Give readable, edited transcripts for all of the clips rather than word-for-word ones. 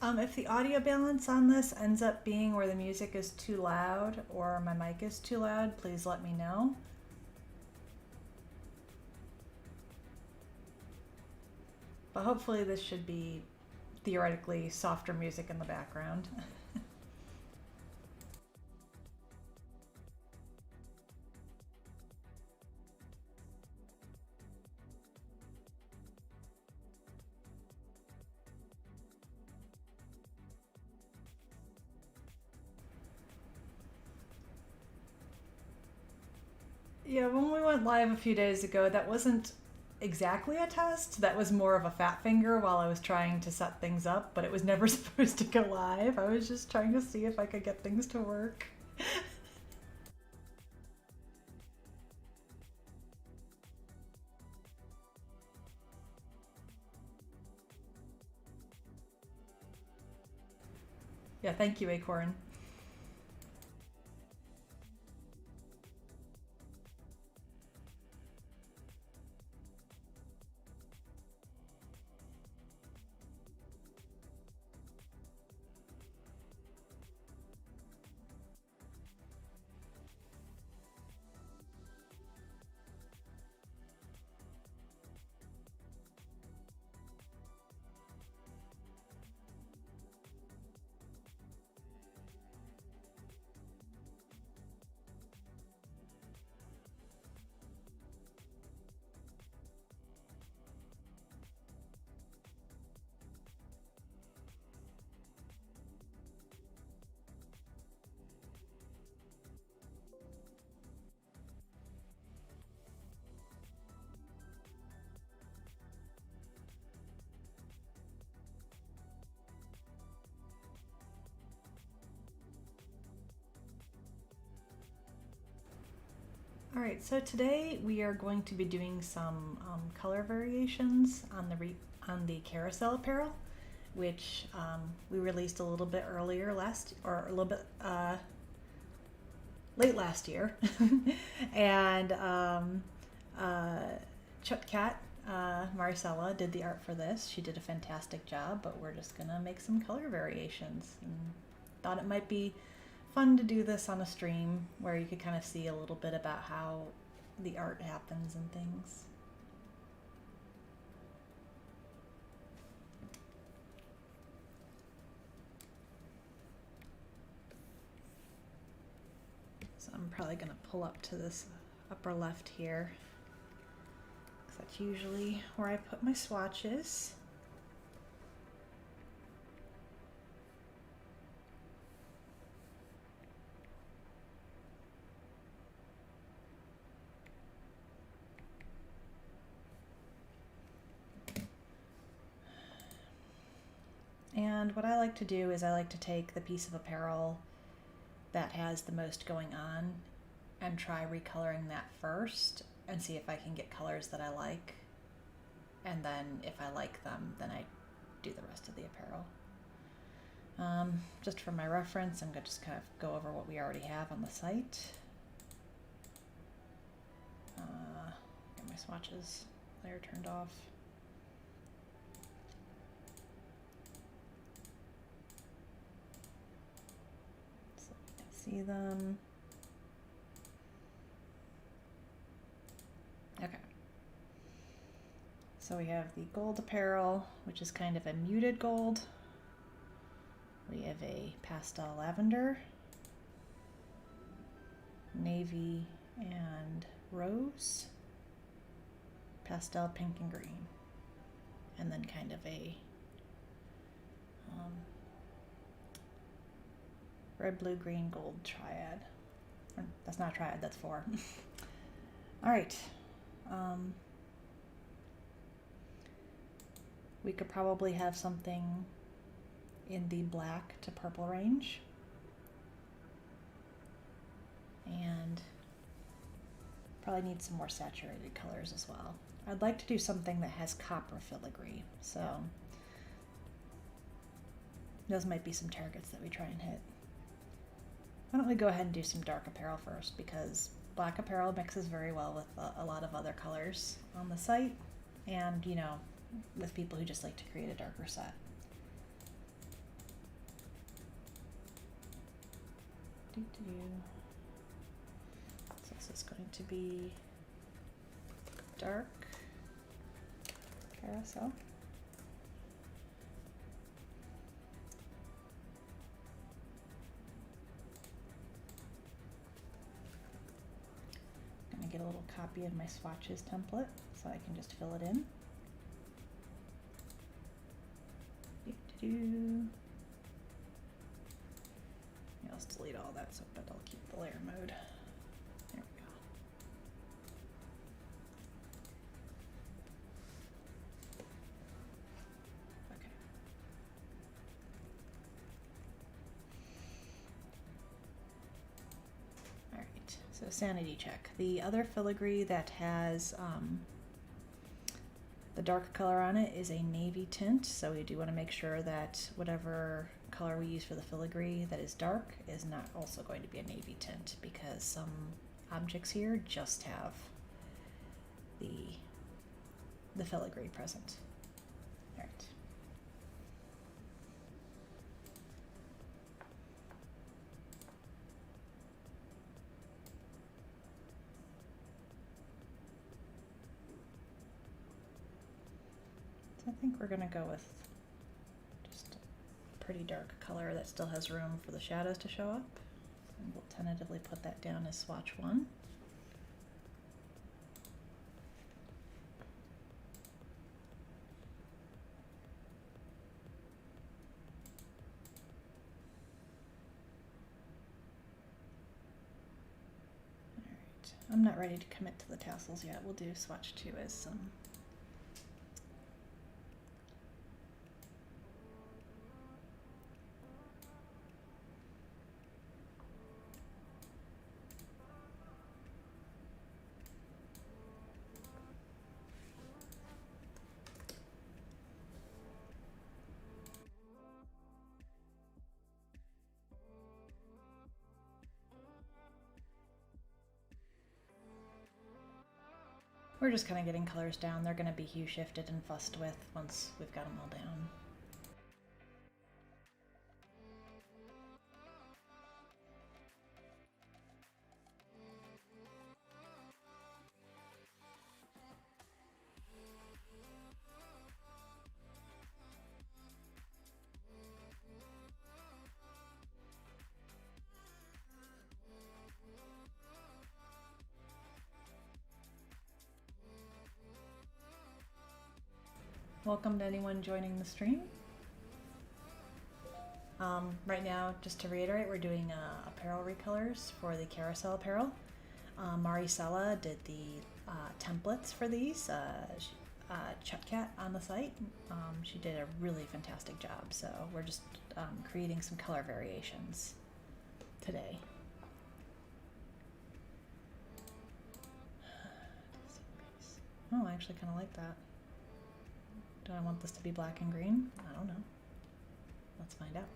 If the audio balance on this ends up being where the music is too loud or my mic is too loud, please let me know. But hopefully this should be theoretically softer music in the background. Yeah, when we went live a few days ago, that wasn't exactly a test. That was more of a fat finger while I was trying to set things up, but it was never supposed to go live. I was just trying to see if I could get things to work. Yeah, thank you, Acorn. All right, so today we are going to be doing some color variations on the Carousel apparel, which we released a little bit earlier or a little bit late last year, and Chutkat Maricela did the art for this. She did a fantastic job, but we're just gonna make some color variations, and thought it might be fun to do this on a stream where you could kind of see a little bit about how the art happens and things. So I'm probably going to pull up to this upper left here, because that's usually where I put my swatches. And what I like to do is I like to take the piece of apparel that has the most going on and try recoloring that first and see if I can get colors that I like. And then if I like them, then I do the rest of the apparel. Just for my reference, I'm going to just kind of go over what we already have on the site. Get my swatches layer turned off. See them. Okay. So we have the gold apparel, which is kind of a muted gold. We have a pastel lavender, navy and rose, pastel pink and green, and then kind of a red, blue, green, gold triad. That's not a triad, that's 4. All right. We could probably have something in the black to purple range. And probably need some more saturated colors as well. I'd like to do something that has copper filigree, so those might be some targets that we try and hit. Why don't we go ahead and do some dark apparel first, because black apparel mixes very well with a lot of other colors on the site, and you know, with people who just like to create a darker set. So this is going to be dark carousel. I'm going to get a little copy of my swatches template so I can just fill it in. I'll just delete all that, but I'll keep the layer mode. There we go. Okay. All right, so sanity check. The other filigree that has the dark color on it is a navy tint, so we do want to make sure that whatever color we use for the filigree that is dark is not also going to be a navy tint, because some objects here just have the filigree present. All right. I think we're going to go with just a pretty dark color that still has room for the shadows to show up. And we'll tentatively put that down as swatch 1. Alright, I'm not ready to commit to the tassels yet. We'll do swatch 2 as some We're just kind of getting colors down. They're going to be hue shifted and fussed with once we've got them all down. Welcome to anyone joining the stream. Right now, just to reiterate, we're doing apparel recolors for the Carousel apparel. Maricela did the templates for these. Chutcat on the site. She did a really fantastic job, so we're just creating some color variations today. Oh, I actually kind of like that. Do I want this to be black and green? I don't know. Let's find out.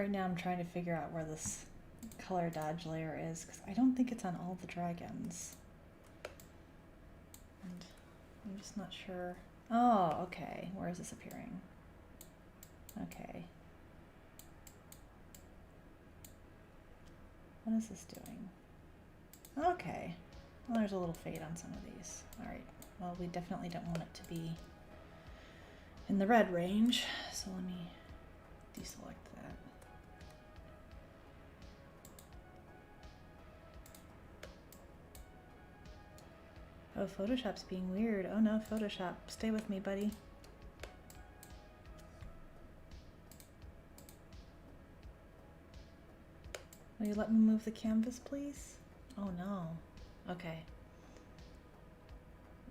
Right now I'm trying to figure out where this color dodge layer is, because I don't think it's on all the dragons. And I'm just not sure. Oh, okay. Where is this appearing? Okay. What is this doing? Okay. Well, there's a little fade on some of these. Alright. Well, we definitely don't want it to be in the red range, so let me deselect that. Oh, Photoshop's being weird. Oh no, Photoshop. Stay with me, buddy. Will you let me move the canvas, please? Oh no. Okay.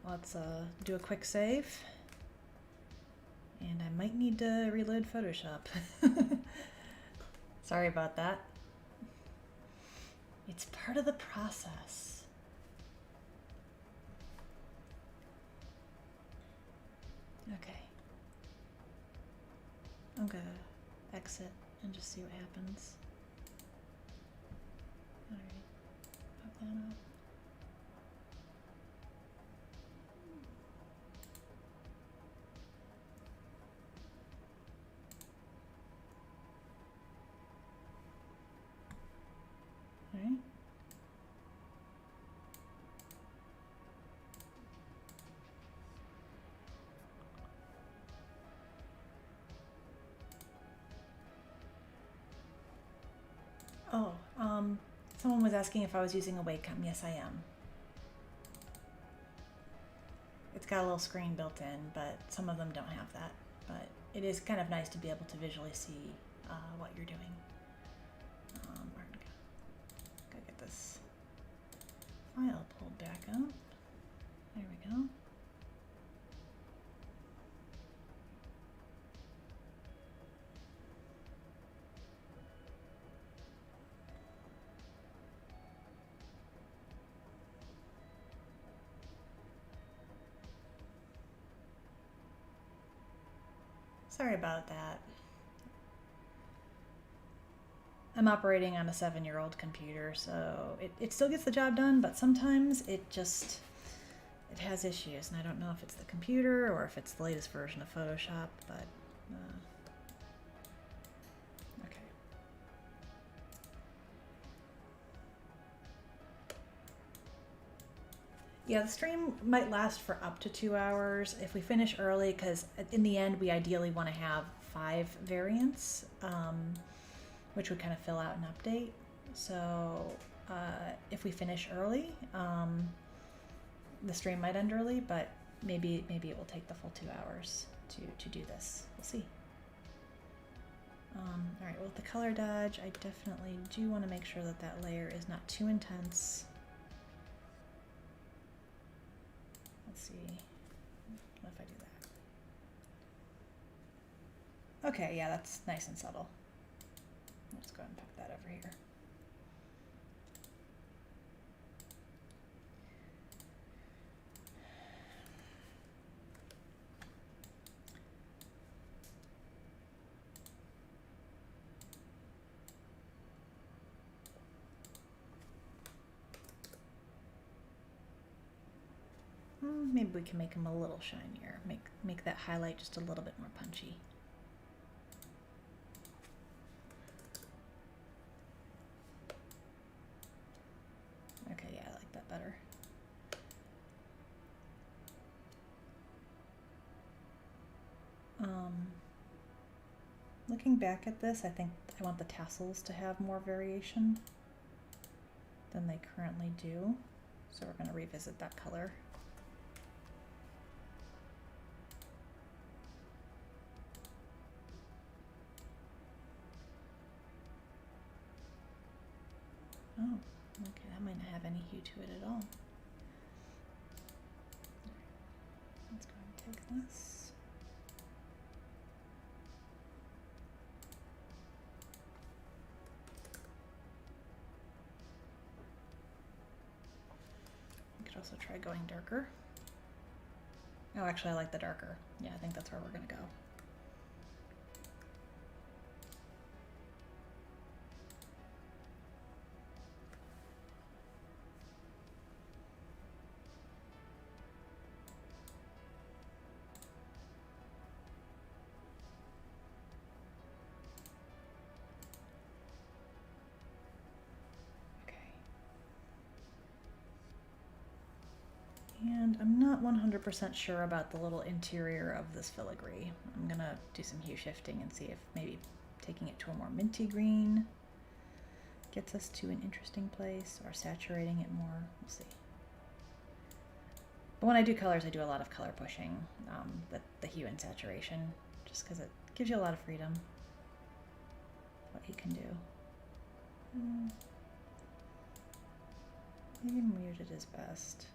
Let's do a quick save. And I might need to reload Photoshop. Sorry about that. It's part of the process. Okay. I'm gonna exit and just see what happens. Alright. Pop that up. Alright. Oh, someone was asking if I was using a wacom. Yes, I am. It's got a little screen built in, but some of them don't have that. But it is kind of nice to be able to visually see what you're doing. We're gonna get this file pulled back up. There we go. Sorry about that. I'm operating on a 7-year-old computer, so it still gets the job done, but sometimes it has issues, and I don't know if it's the computer or if it's the latest version of Photoshop, but okay. Yeah, the stream might last for up to 2 hours if we finish early, because in the end we ideally want to have 5 variants, which would kind of fill out an update. So if we finish early, the stream might end early, but maybe it will take the full 2 hours to do this. We'll see. All right, well, with the color dodge, I definitely do want to make sure that that layer is not too intense. Let's see what if I do that. Okay, yeah, that's nice and subtle. Let's go ahead and put that over here. Maybe we can make them a little shinier. Make that highlight just a little bit more punchy. Okay, yeah, I like that better. Looking back at this, I think I want the tassels to have more variation than they currently do. So we're going to revisit that color. Oh, okay, that might not have any hue to it at all. Let's go ahead and take this. We could also try going darker. Oh, actually, I like the darker. Yeah, I think that's where we're going to go. And I'm not 100% sure about the little interior of this filigree. I'm gonna do some hue shifting and see if maybe taking it to a more minty green gets us to an interesting place, or saturating it more. We'll see. But when I do colors, I do a lot of color pushing with the hue and saturation, just because it gives you a lot of freedom. What you can do. Maybe muted is best.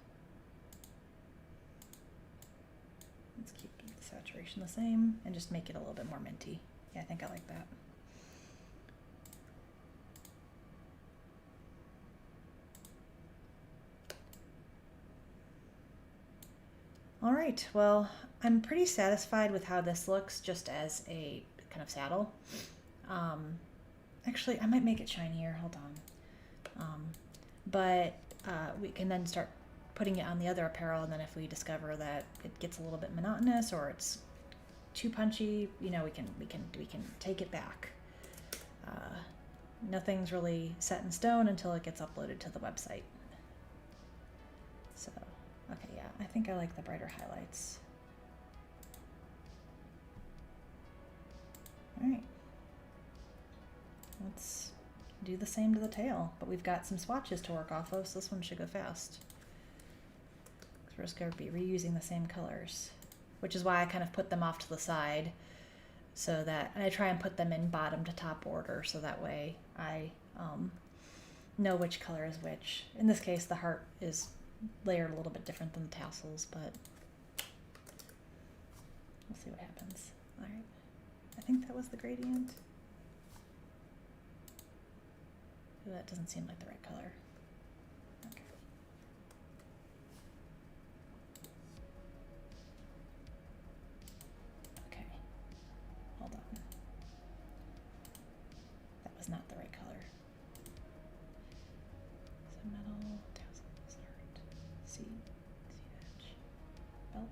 Let's keep the saturation the same and just make it a little bit more minty. Yeah, I think I like that. All right, well, I'm pretty satisfied with how this looks just as a kind of saddle. Actually, I might make it shinier, hold on. But we can then start putting it on the other apparel, and then if we discover that it gets a little bit monotonous or it's too punchy, you know, we can take it back. Nothing's really set in stone until it gets uploaded to the website. So, okay, yeah, I think I like the brighter highlights. All right, let's do the same to the tail, but we've got some swatches to work off of, so this one should go fast. We're just going to be reusing the same colors, which is why I kind of put them off to the side, so that, and I try and put them in bottom to top order, so that way I know which color is which. In this case, the heart is layered a little bit different than the tassels, but we'll see what happens. All right, I think that was the gradient. Ooh, that doesn't seem like the right color. Okay. Okay, hold on. That was not the right color. So metal, tassels, heart, seed edge, belt.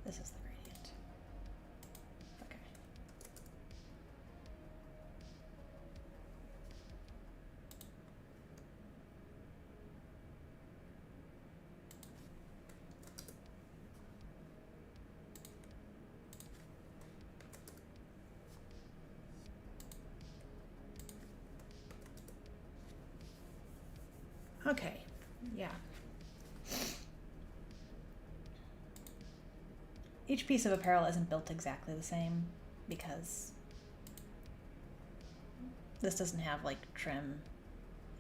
This is the gradient. Okay. Okay, yeah. Each piece of apparel isn't built exactly the same because this doesn't have like trim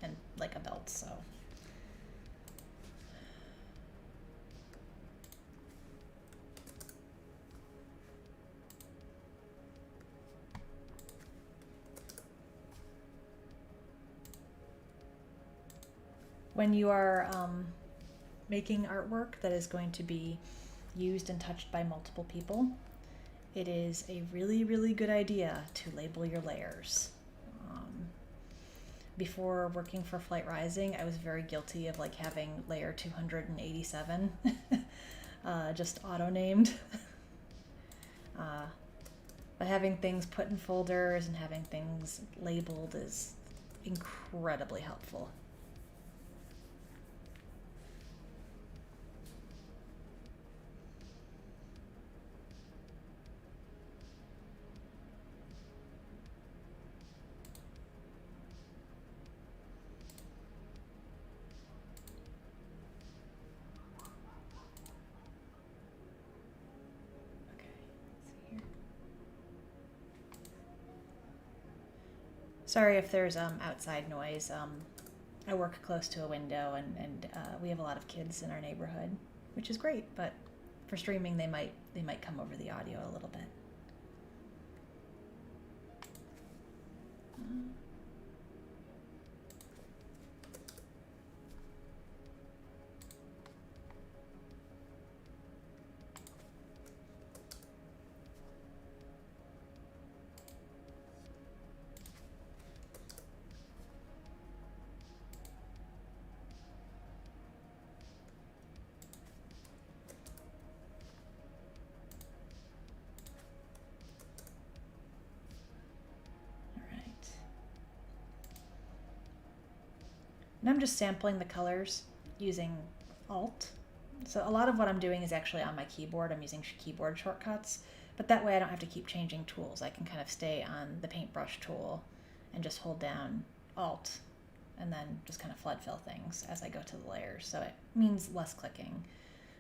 and like a belt, so. When you are making artwork that is going to be used and touched by multiple people, it is a really, really good idea to label your layers. Before working for Flight Rising, I was very guilty of like having layer 287 just auto-named. But having things put in folders and having things labeled is incredibly helpful. Sorry if there's outside noise. I work close to a window, and we have a lot of kids in our neighborhood, which is great. But for streaming, they might come over the audio a little bit. And I'm just sampling the colors using Alt So a lot of what I'm doing is actually on my keyboard. I'm using keyboard shortcuts, but that way I don't have to keep changing tools. I can kind of stay on the paintbrush tool and just hold down Alt and then just kind of flood fill things as I go to the layers. So it means less clicking.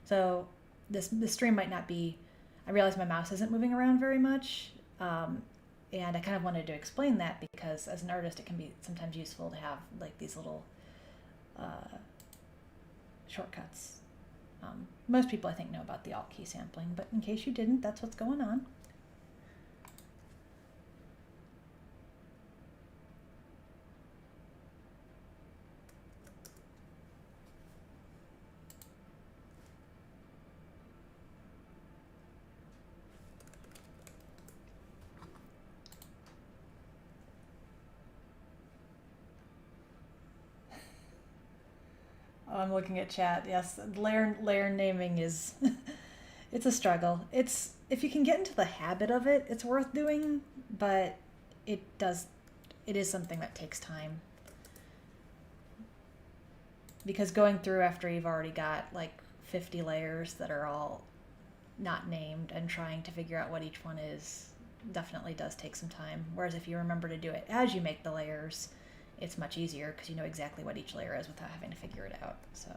So this stream might not be, I realize my mouse isn't moving around very much. And I kind of wanted to explain that because as an artist, it can be sometimes useful to have like these little shortcuts. Most people I think know about the Alt key sampling, but in case you didn't, that's what's going on. Oh, I'm looking at chat. Yes, layer naming is it's a struggle. It's if you can get into the habit of it, it's worth doing, but it is something that takes time. Because going through after you've already got like 50 layers that are all not named and trying to figure out what each one is definitely does take some time. Whereas if you remember to do it as you make the layers, it's much easier because you know exactly what each layer is without having to figure it out. So.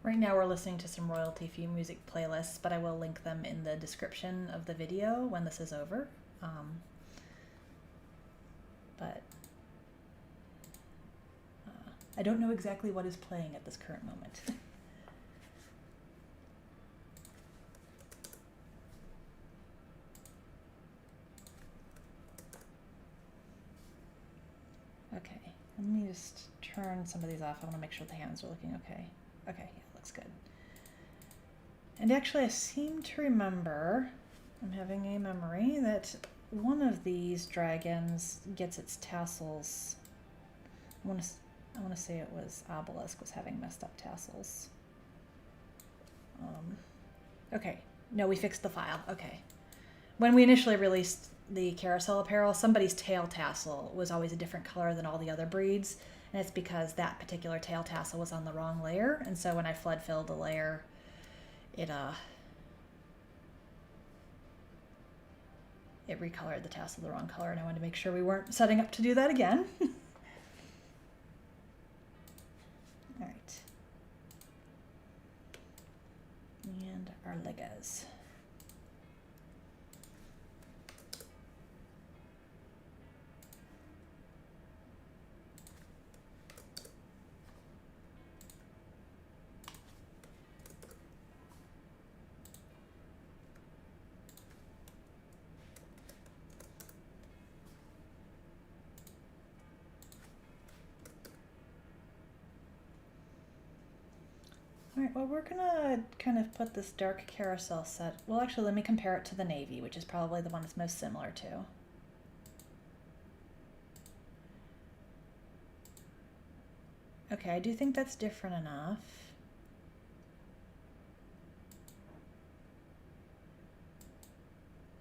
Right now we're listening to some royalty-free music playlists, but I will link them in the description of the video when this is over. But I don't know exactly what is playing at this current moment. Okay, let me just turn some of these off. I want to make sure the hands are looking okay. Okay, yeah, looks good. And actually I seem to remember, I'm having a memory, that one of these dragons gets its tassels. I want to say it was Obelisk was having messed up tassels. Okay, no, we fixed the file. Okay. When we initially released the Carousel Apparel, somebody's tail tassel was always a different color than all the other breeds, and it's because that particular tail tassel was on the wrong layer, and so when I flood filled the layer, it recolored the tassel the wrong color, and I wanted to make sure we weren't setting up to do that again. All right. And our Legos. Alright, well we're gonna kind of put this dark carousel set, well actually let me compare it to the navy, which is probably the one it's most similar to. Okay, I do think that's different enough.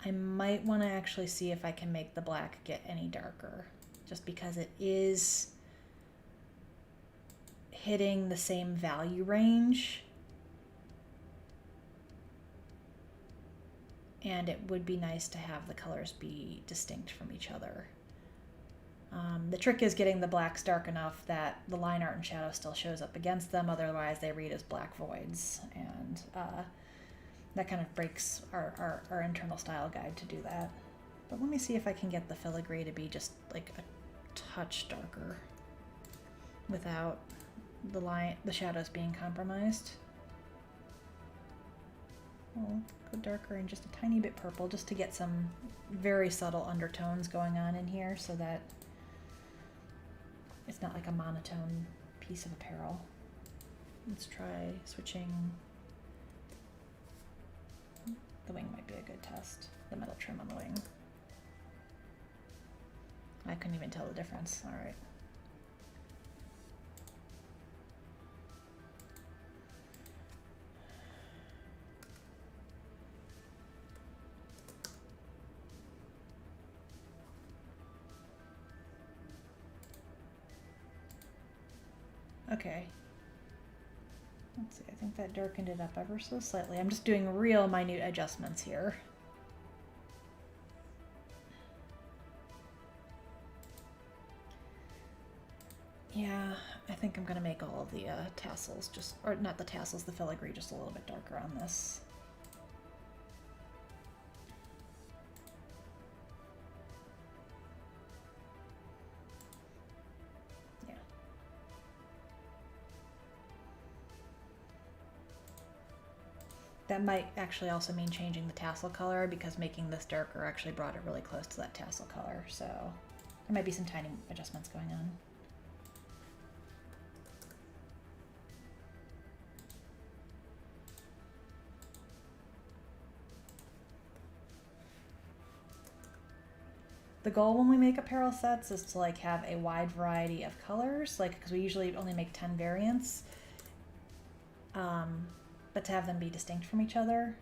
I might want to actually see if I can make the black get any darker, just because it is hitting the same value range, and it would be nice to have the colors be distinct from each other. The trick is getting the blacks dark enough that the line art and shadow still shows up against them, otherwise they read as black voids, and that kind of breaks our internal style guide to do that. But let me see if I can get the filigree to be just like a touch darker without the shadows being compromised. I'll go darker and just a tiny bit purple just to get some very subtle undertones going on in here so that it's not like a monotone piece of apparel. Let's try switching. The wing might be a good test. The metal trim on the wing. I couldn't even tell the difference. All right. Okay. Let's see, I think that darkened it up ever so slightly. I'm just doing real minute adjustments here. Yeah, I think I'm gonna make all of the tassels just, or not the tassels, the filigree just a little bit darker on this. Yeah. That might actually also mean changing the tassel color, because making this darker actually brought it really close to that tassel color, so there might be some tiny adjustments going on. The goal when we make apparel sets is to like have a wide variety of colors, like because we usually only make 10 variants, but to have them be distinct from each other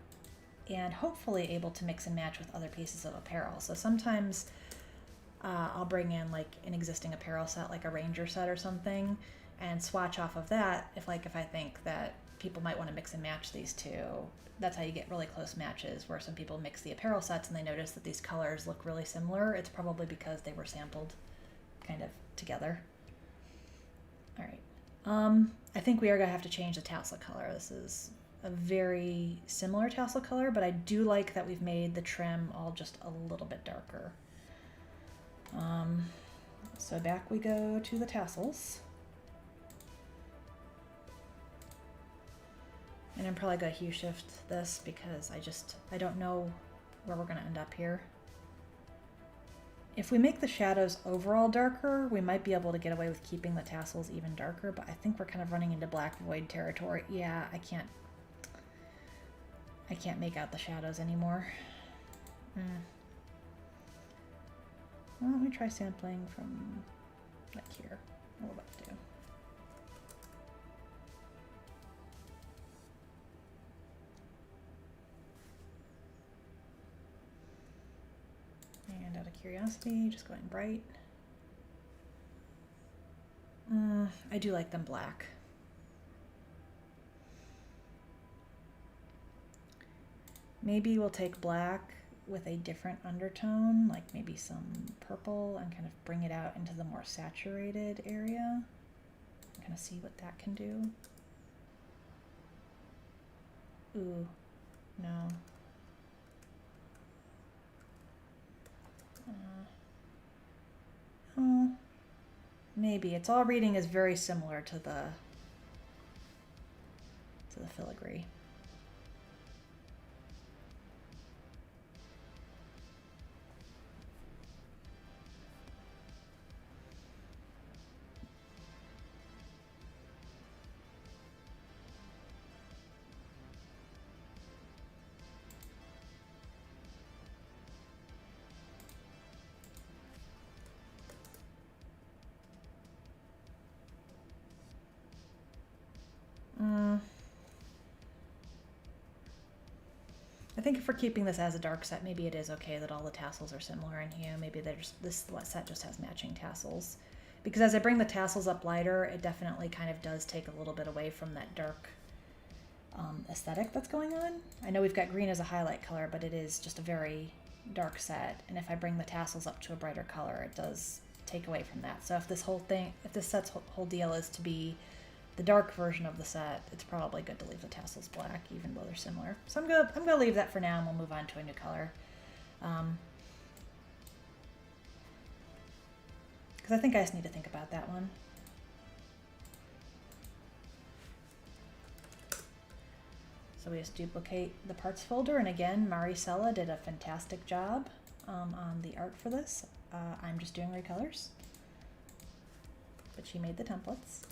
and hopefully able to mix and match with other pieces of apparel. So sometimes I'll bring in like an existing apparel set, like a Ranger set or something, and swatch off of that if I think that people might want to mix and match these two. That's how you get really close matches, where some people mix the apparel sets and they notice that these colors look really similar. It's probably because they were sampled kind of together. All right. I think we are gonna have to change the tassel color. This is a very similar tassel color, but I do like that we've made the trim all just a little bit darker. So back we go to the tassels. And I'm probably going to hue shift this because I don't know where we're going to end up here. If we make the shadows overall darker, we might be able to get away with keeping the tassels even darker, but I think we're kind of running into black void territory. Yeah, I can't make out the shadows anymore. Well, let me try sampling from like here. What will that do? And out of curiosity, just going bright. I do like them black. Maybe we'll take black with a different undertone, like maybe some purple, and kind of bring it out into the more saturated area. Kind of see what that can do. Ooh, no. Oh, maybe. It's all reading is very similar to the filigree. I think if we're keeping this as a dark set, maybe it is okay that all the tassels are similar in hue. Maybe this set just has matching tassels. Because as I bring the tassels up lighter, it definitely kind of does take a little bit away from that dark aesthetic that's going on. I know we've got green as a highlight color, but it is just a very dark set. And if I bring the tassels up to a brighter color, it does take away from that. So if this set's whole deal is to be the dark version of the set, it's probably good to leave the tassels black, even though they're similar. So I'm gonna leave that for now, and we'll move on to a new color. Because I think I just need to think about that one. So we just duplicate the parts folder, and again, Maricela did a fantastic job on the art for this. I'm just doing recolors, but she made the templates.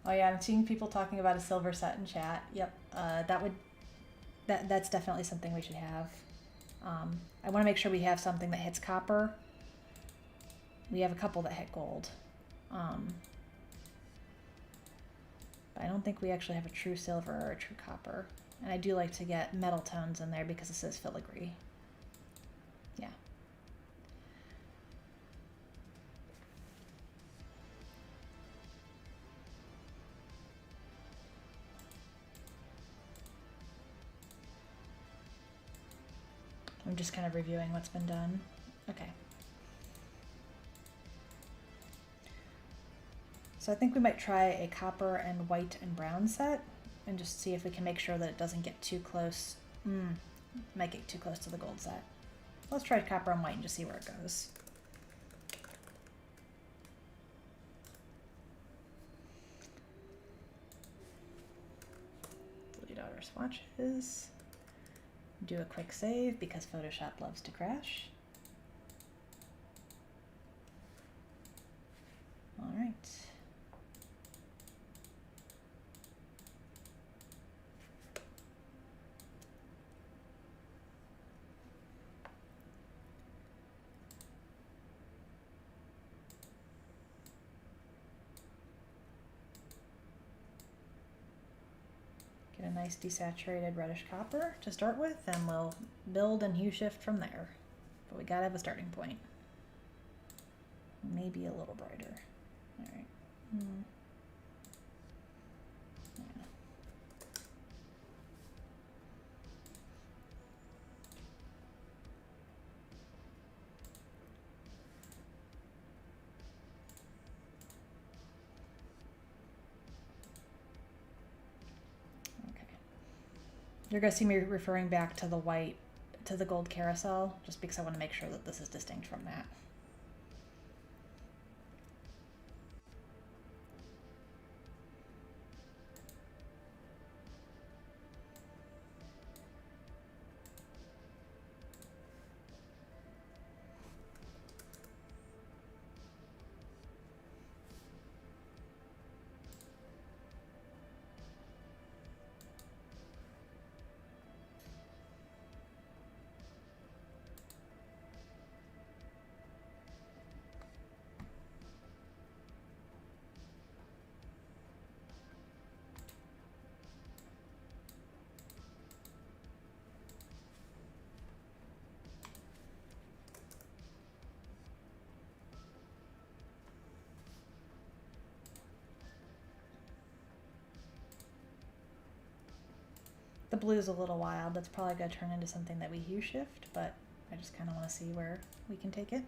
Oh yeah, I'm seeing people talking about a silver set in chat. Yep, that's definitely something we should have. I want to make sure we have something that hits copper. We have a couple that hit gold. But I don't think we actually have a true silver or a true copper. And I do like to get metal tones in there because it says filigree. Yeah. I'm just kind of reviewing what's been done. Okay. So I think we might try a copper and white and brown set and just see if we can make sure that it doesn't get too close. Might get too close to the gold set. Let's try copper and white and just see where it goes. Delete outer swatches. Do a quick save because Photoshop loves to crash. All right. Get a nice desaturated reddish copper to start with, and we'll build and hue shift from there. But we gotta have a starting point. Maybe a little brighter. All right. Yeah. You're going to see me referring back to the white, to the gold carousel, just because I want to make sure that this is distinct from that. The blue's a little wild. That's probably going to turn into something that we hue shift, but I just kind of want to see where we can take it.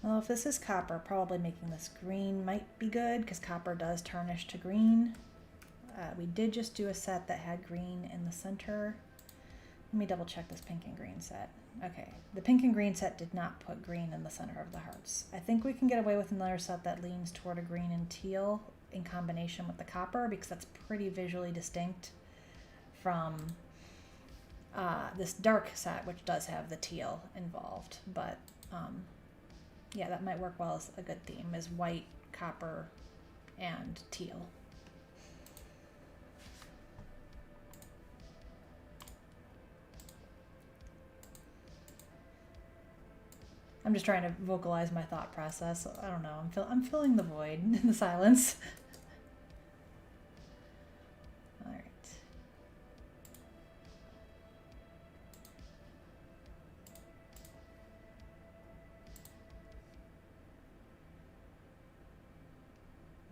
Well, if this is copper, probably making this green might be good because copper does tarnish to green. We did just do a set that had green in the center. Let me double check this pink and green set. Okay, the pink and green set did not put green in the center of the hearts. I think we can get away with another set that leans toward a green and teal in combination with the copper because that's pretty visually distinct from this dark set, which does have the teal involved. But yeah, that might work well as a good theme, is white, copper, and teal. I'm just trying to vocalize my thought process. I don't know. I'm filling the void in the silence. All right.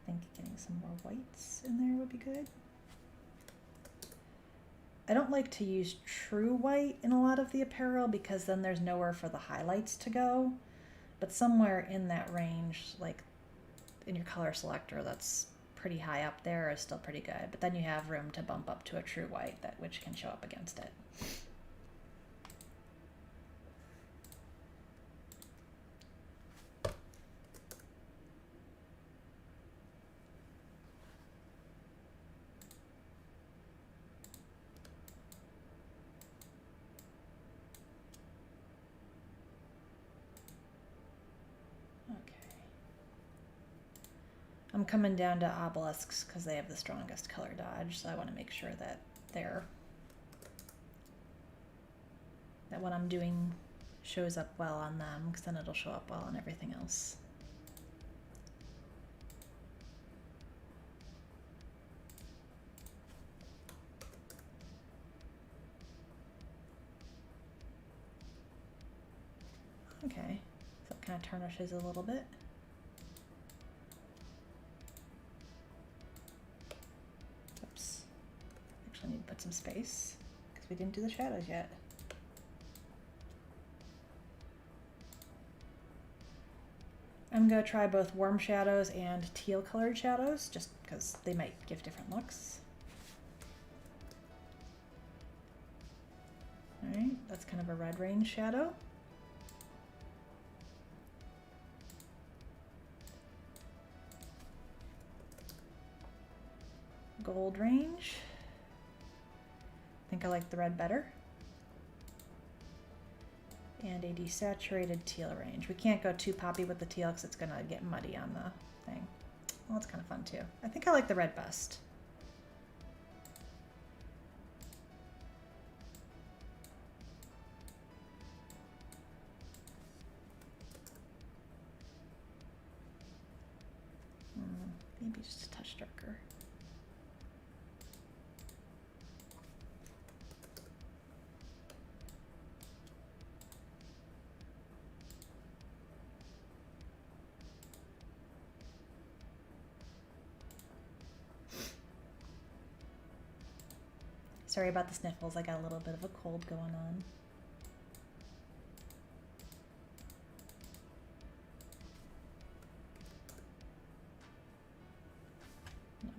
I think getting some more whites in there would be good. I don't like to use true white in a lot of the apparel because then there's nowhere for the highlights to go. But somewhere in that range, like in your color selector that's pretty high up there is still pretty good, but then you have room to bump up to a true white which can show up against it. I'm coming down to obelisks because they have the strongest color dodge, so I want to make sure that that what I'm doing shows up well on them, because then it'll show up well on everything else. Okay, so it kind of tarnishes a little bit. Oops. Actually need to put some space because we didn't do the shadows yet. I'm going to try both warm shadows and teal colored shadows just because they might give different looks. Alright, that's kind of a red range shadow. Gold range. I think I like the red better. And a desaturated teal range. We can't go too poppy with the teal because it's going to get muddy on the thing. Well, that's kind of fun too. I think I like the red best. Maybe just a touch darker. Sorry about the sniffles, I got a little bit of a cold going on. No.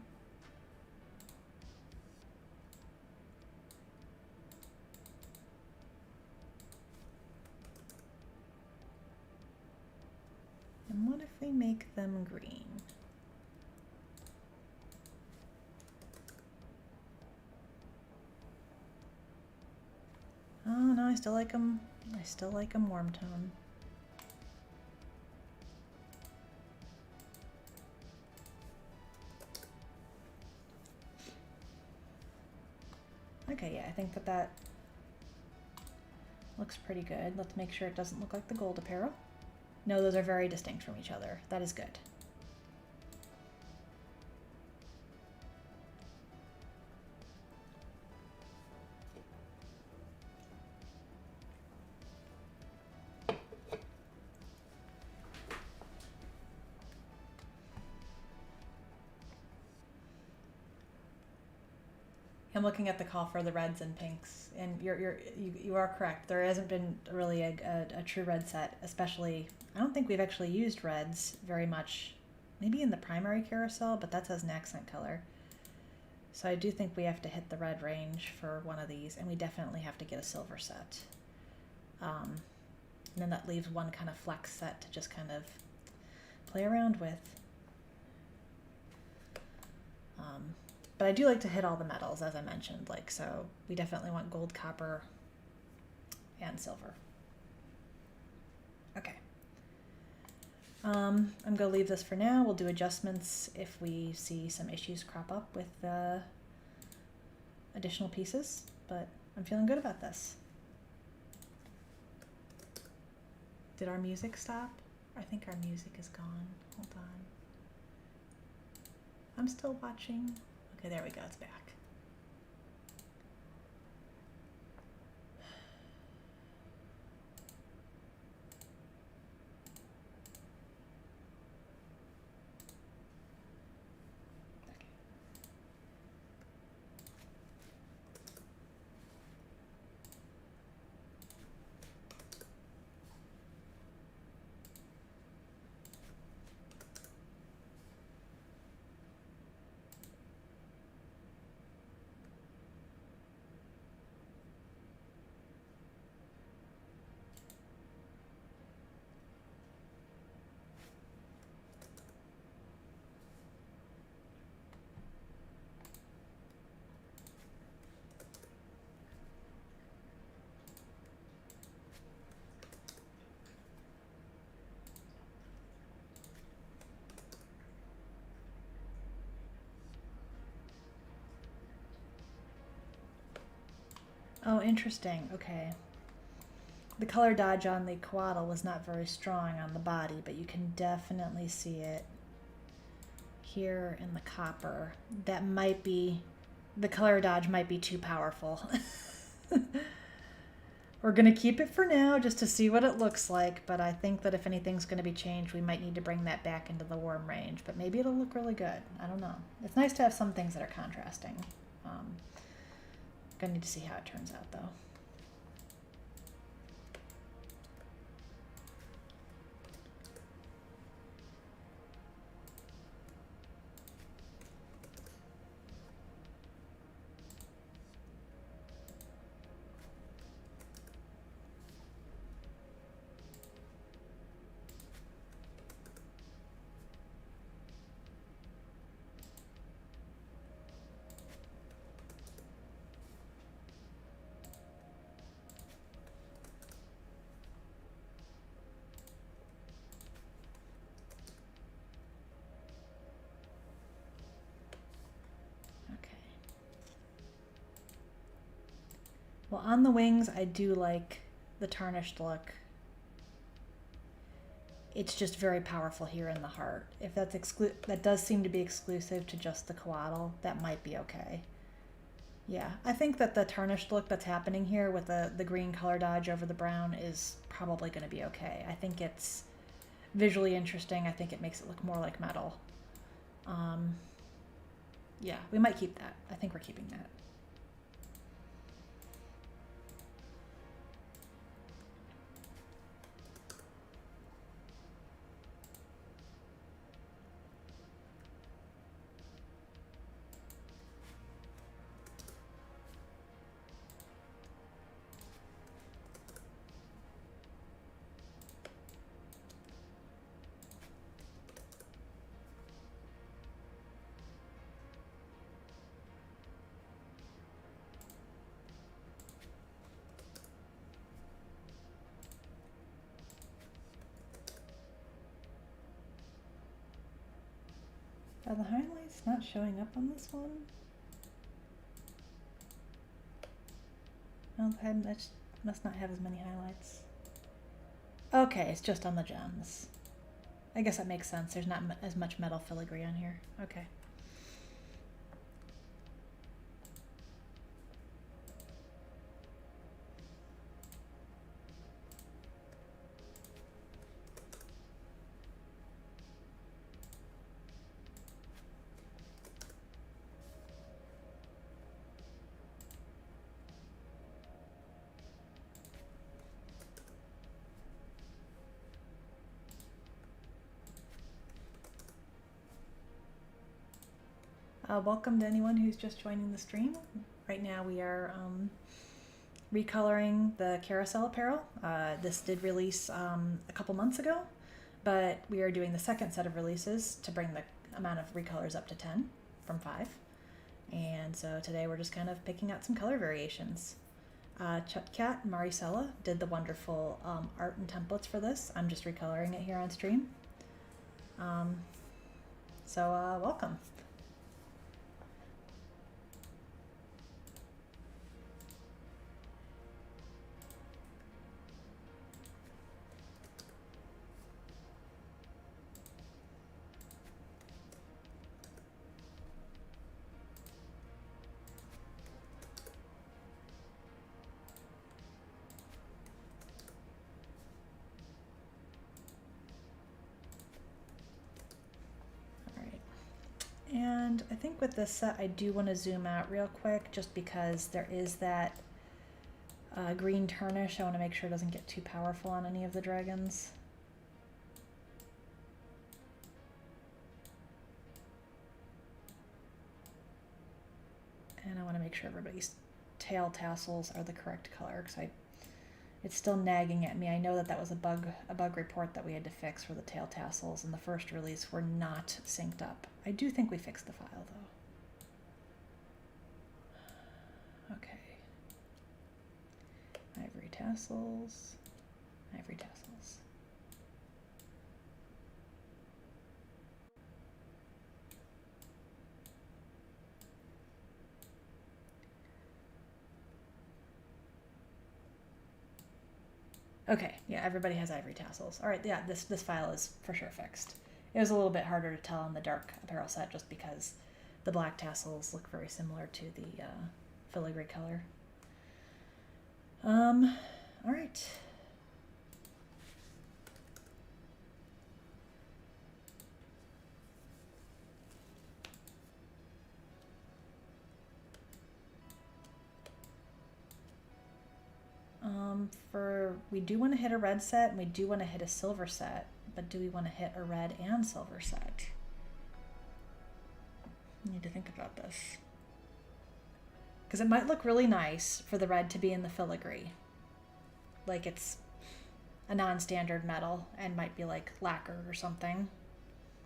And what if we make them green? Oh no, I still like them. I still like them warm tone. Okay, yeah, I think that looks pretty good. Let's make sure it doesn't look like the gold apparel. No, those are very distinct from each other. That is good. I'm looking at the call for the reds and pinks, and you are correct. There hasn't been really a true red set, especially. I don't think we've actually used reds very much. Maybe in the primary carousel, but that's as an accent color. So I do think we have to hit the red range for one of these, and we definitely have to get a silver set. And then that leaves one kind of flex set to just kind of play around with. But I do like to hit all the metals, as I mentioned, so we definitely want gold, copper, and silver. Okay. I'm going to leave this for now. We'll do adjustments if we see some issues crop up with additional pieces, but I'm feeling good about this. Did our music stop? I think our music is gone. Hold on. I'm still watching. Okay, there we go, it's back. Okay. Oh, interesting. Okay. The color dodge on the coatl was not very strong on the body, but you can definitely see it here in the copper. That might be, the color dodge might be too powerful. We're going to keep it for now just to see what it looks like, but I think that if anything's going to be changed, we might need to bring that back into the warm range, but maybe it'll look really good. I don't know. It's nice to have some things that are contrasting. Gonna need to see how it turns out though. Well, on the wings, I do like the tarnished look. It's just very powerful here in the heart. If that's that does seem to be exclusive to just the coatl, that might be okay. Yeah, I think that the tarnished look that's happening here with the green color dodge over the brown is probably going to be okay. I think it's visually interesting. I think it makes it look more like metal. Yeah, we might keep that. I think we're keeping that. Are the highlights not showing up on this one? Oh, the head must not have as many highlights. Okay, it's just on the gems. I guess that makes sense. There's not as much metal filigree on here. Okay. Welcome to anyone who's just joining the stream. Right now we are recoloring the Carousel apparel. This did release a couple months ago, but we are doing the second set of releases to bring the amount of recolors up to 10 from 5. And so today we're just kind of picking out some color variations. Chutkat and Maricela did the wonderful art and templates for this. I'm just recoloring it here on stream. Welcome. And I think with this set, I do want to zoom out real quick just because there is that green tarnish. I want to make sure it doesn't get too powerful on any of the dragons. And I want to make sure everybody's tail tassels are the correct color because it's still nagging at me. I know that was a bug report that we had to fix for the tail tassels in the first release were not synced up. I do think we fixed the file though. Okay. Ivory tassels. Ivory tassels. Okay, yeah, everybody has ivory tassels. All right, yeah, this file is for sure fixed. It was a little bit harder to tell in the dark apparel set just because the black tassels look very similar to the filigree color. All right. We do want to hit a red set and we do want to hit a silver set, but do we want to hit a red and silver set? I need to think about this. Because it might look really nice for the red to be in the filigree. Like it's a non-standard metal and might be like lacquer or something.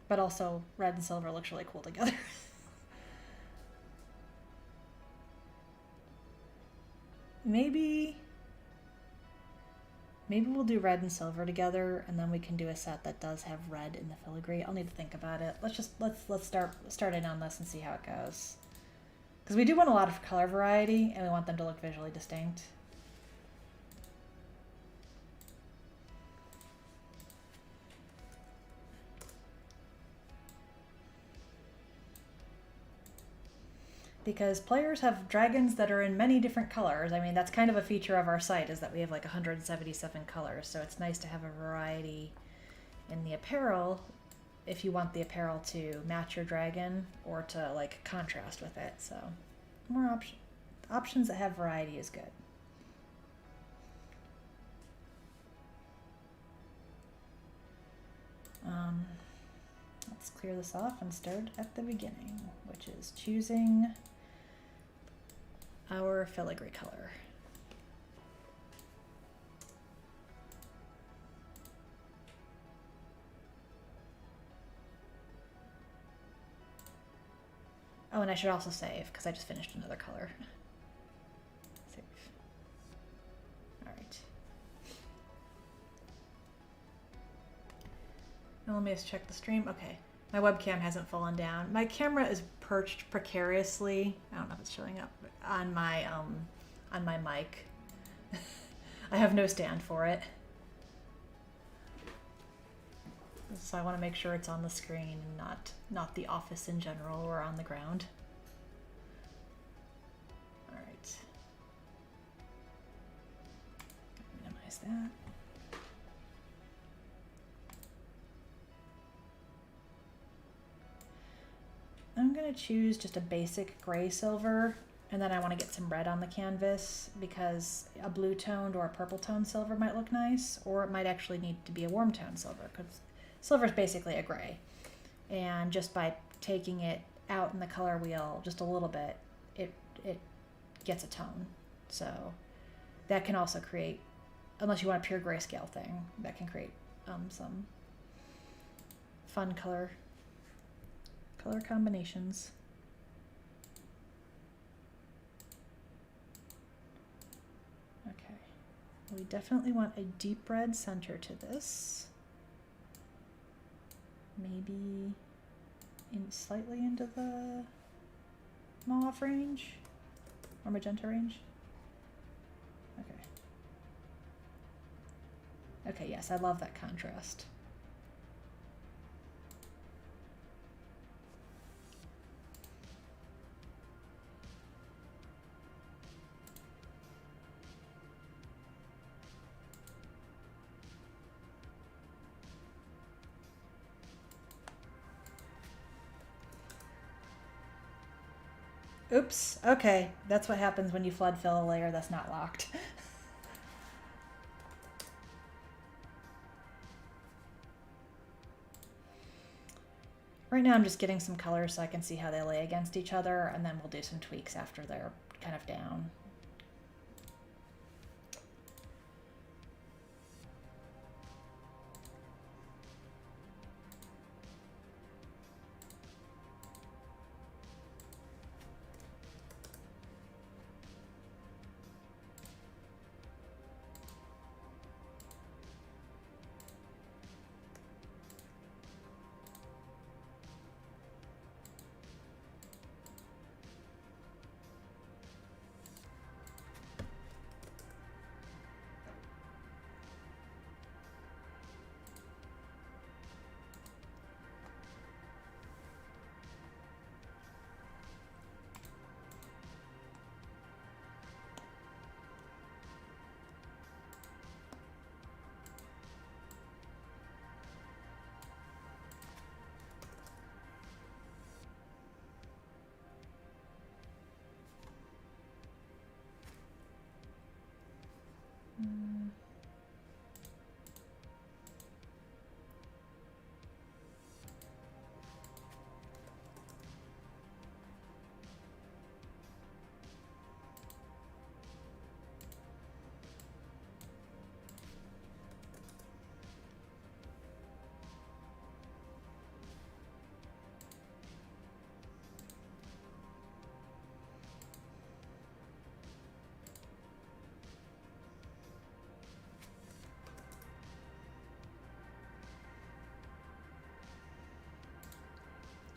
But also red and silver looks really cool together. Maybe we'll do red and silver together, and then we can do a set that does have red in the filigree. I'll need to think about it. Let's start in on this and see how it goes. Because we do want a lot of color variety, and we want them to look visually distinct. Because players have dragons that are in many different colors. I mean, that's kind of a feature of our site, is that we have like 177 colors. So it's nice to have a variety in the apparel if you want the apparel to match your dragon or to like contrast with it. So more options that have variety is good. Let's clear this off and start at the beginning, which is choosing our filigree color. Oh, and I should also save because I just finished another color. Save. All right. Now let me just check the stream. Okay. My webcam hasn't fallen down. My camera is perched precariously. I don't know if it's showing up on my mic. I have no stand for it. So I want to make sure it's on the screen and not the office in general or on the ground. All right. Minimize that. I'm going to choose just a basic gray silver, and then I want to get some red on the canvas because a blue toned or a purple toned silver might look nice, or it might actually need to be a warm toned silver because silver is basically a gray. And just by taking it out in the color wheel just a little bit, it gets a tone. So that can also create, unless you want a pure grayscale thing, that can create some fun color combinations. Okay, we definitely want a deep red center to this. Maybe slightly into the mauve range or magenta range. Okay. Okay, yes, I love that contrast. Oops, okay, that's what happens when you flood fill a layer that's not locked. Right now I'm just getting some colors so I can see how they lay against each other, and then we'll do some tweaks after they're kind of down.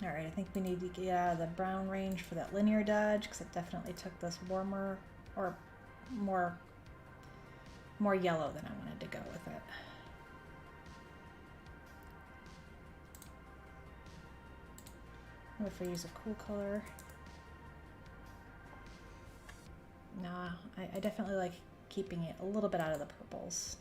All right, I think we need to get out of the brown range for that linear dodge because it definitely took this warmer or more yellow than I wanted to go with it. What if I use a cool color? Nah, I definitely like keeping it a little bit out of the purples.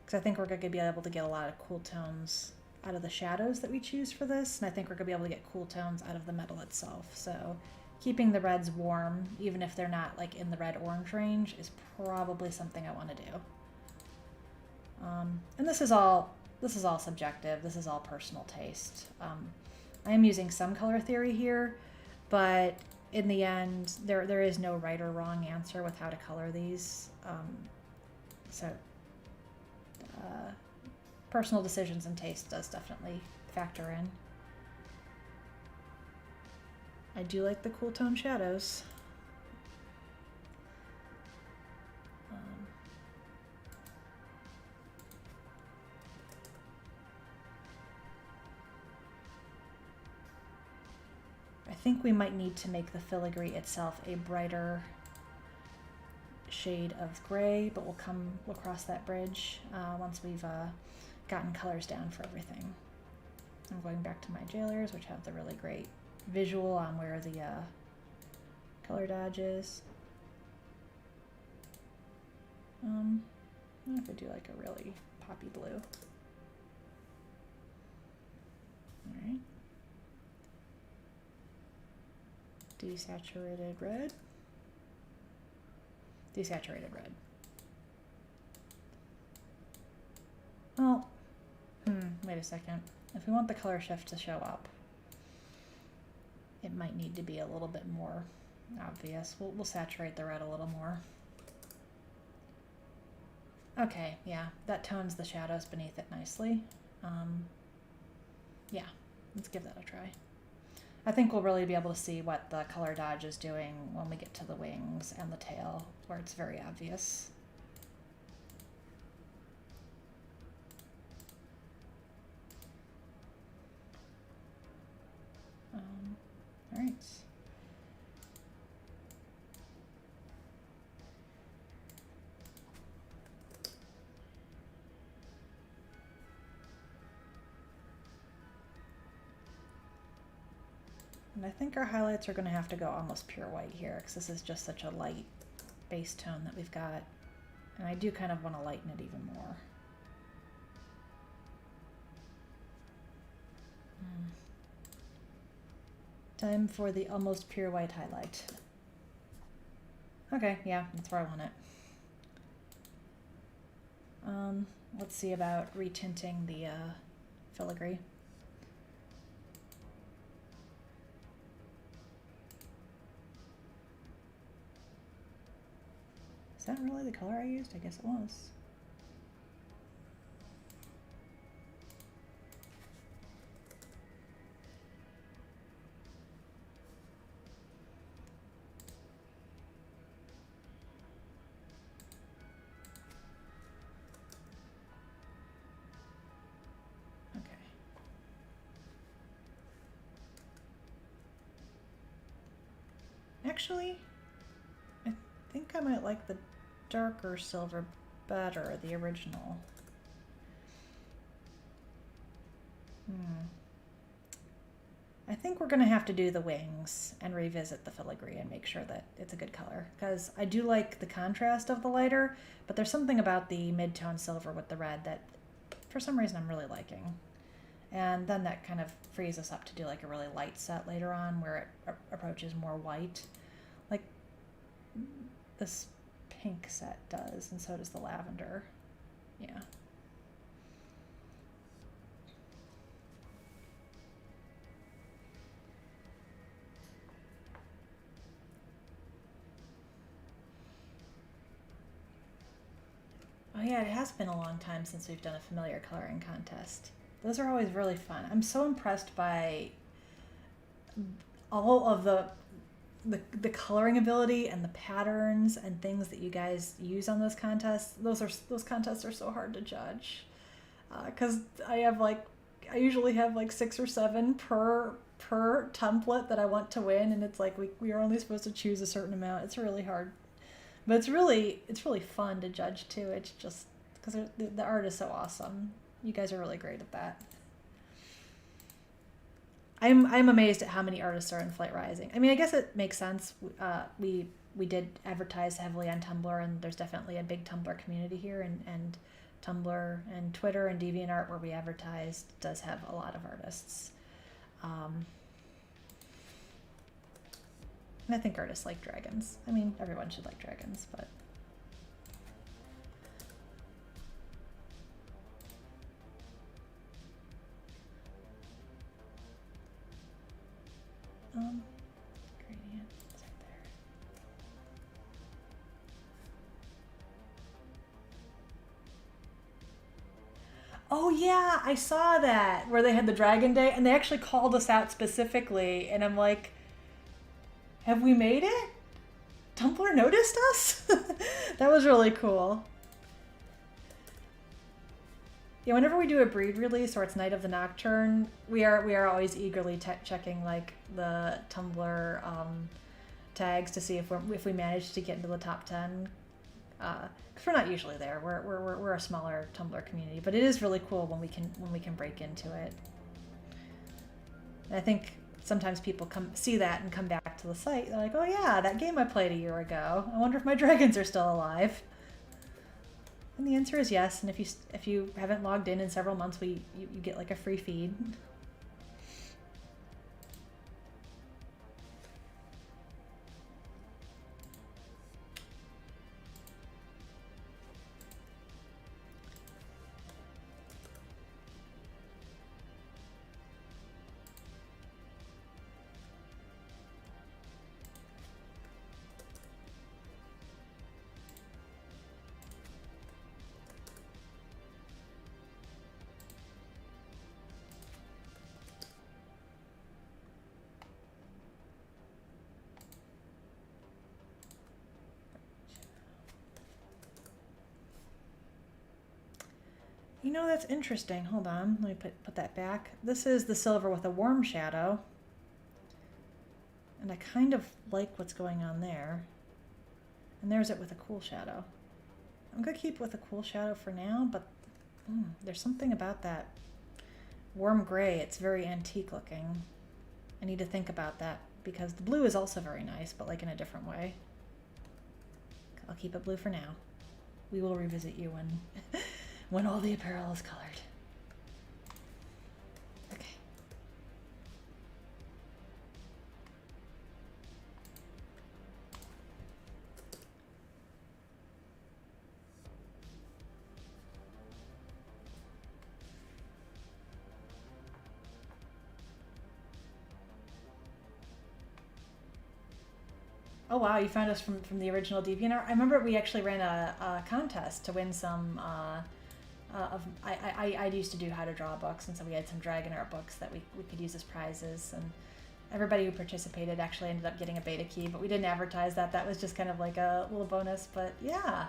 Because I think we're going to be able to get a lot of cool tones out of the shadows that we choose for this, and I think we're going to be able to get cool tones out of the metal itself. So keeping the reds warm, even if they're not like in the red-orange range, is probably something I want to do. And this is all subjective. This is all personal taste. I am using some color theory here, but in the end, there is no right or wrong answer with how to color these. Personal decisions and taste does definitely factor in. I do like the cool tone shadows. I think we might need to make the filigree itself a brighter shade of gray, but we'll cross that bridge once we've gotten colors down for everything. I'm going back to my jailers, which have the really great visual on where the color dodge is. What if I do like a really poppy blue? All right. Desaturated red. Desaturated red. Well, wait a second. If we want the color shift to show up, it might need to be a little bit more obvious. We'll saturate the red a little more. Okay, yeah, that tones the shadows beneath it nicely. Yeah, let's give that a try. I think we'll really be able to see what the color dodge is doing when we get to the wings and the tail, where it's very obvious. All right. And I think our highlights are going to have to go almost pure white here because this is just such a light base tone that we've got. And I do kind of want to lighten it even more. Time for the almost pure white highlight. Okay, yeah, that's where I want it. Let's see about retinting the filigree. Is that really the color I used? I guess it was. Actually, I think I might like the darker silver better, the original. I think we're going to have to do the wings and revisit the filigree and make sure that it's a good color, because I do like the contrast of the lighter, but there's something about the mid-tone silver with the red that for some reason I'm really liking. And then that kind of frees us up to do like a really light set later on where it approaches more white, like this pink set does, and so does the lavender. Yeah. Oh yeah, it has been a long time since we've done a familiar coloring contest. Those are always really fun. I'm so impressed by all of the coloring ability and the patterns and things that you guys use on those contests. Those contests are so hard to judge because I have like I usually have like 6 or 7 per template that I want to win, and it's like we are only supposed to choose a certain amount. It's really hard, but it's really fun to judge too. It's just because the art is so awesome. You guys are really great at that. I'm amazed at how many artists are in Flight Rising. I mean, I guess it makes sense. We did advertise heavily on Tumblr, and there's definitely a big Tumblr community here, and Tumblr and Twitter and DeviantArt, where we advertised, does have a lot of artists. And I think artists like dragons. I mean, everyone should like dragons, but... gradient is right there. Oh yeah, I saw that, where they had the Dragon Day, and they actually called us out specifically, and I'm like, have we made it? Tumblr noticed us? That was really cool. Yeah, whenever we do a breed release or it's Night of the Nocturne, we are always eagerly checking like the Tumblr tags to see if we manage to get into the top 10. Because we're not usually there. We're a smaller Tumblr community, but it is really cool when we can break into it. And I think sometimes people see that and come back to the site. They're like, oh yeah, that game I played a year ago. I wonder if my dragons are still alive. And the answer is yes. And if you haven't logged in several months, you get like a free feed. You know, that's interesting. Hold on. Let me put that back. This is the silver with a warm shadow. And I kind of like what's going on there. And there's it with a cool shadow. I'm going to keep with a cool shadow for now, but there's something about that warm gray. It's very antique looking. I need to think about that because the blue is also very nice, but like in a different way. I'll keep it blue for now. We will revisit you when all the apparel is colored. Okay. Oh wow, you found us from the original DeviantArt. I remember we actually ran a contest to win some I used to do how to draw books, and so we had some dragon art books that we could use as prizes, and everybody who participated actually ended up getting a beta key, but we didn't advertise that. That was just kind of like a little bonus, but yeah,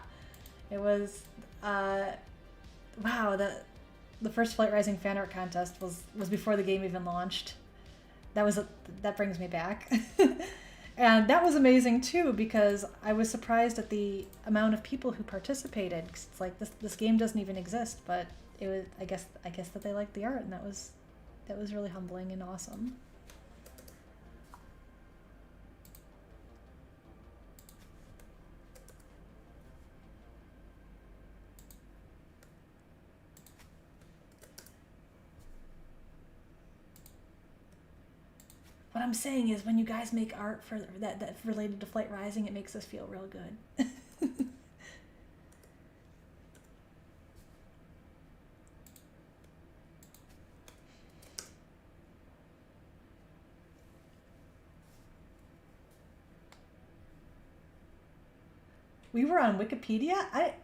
it was wow, the first Flight Rising fan art contest was before the game even launched. That brings me back. And that was amazing too, because I was surprised at the amount of people who participated. 'Cause it's like this game doesn't even exist, but it was I guess that they liked the art, and that was really humbling and awesome. What I'm saying is, when you guys make art for that related to Flight Rising, it makes us feel real good. We were on Wikipedia? I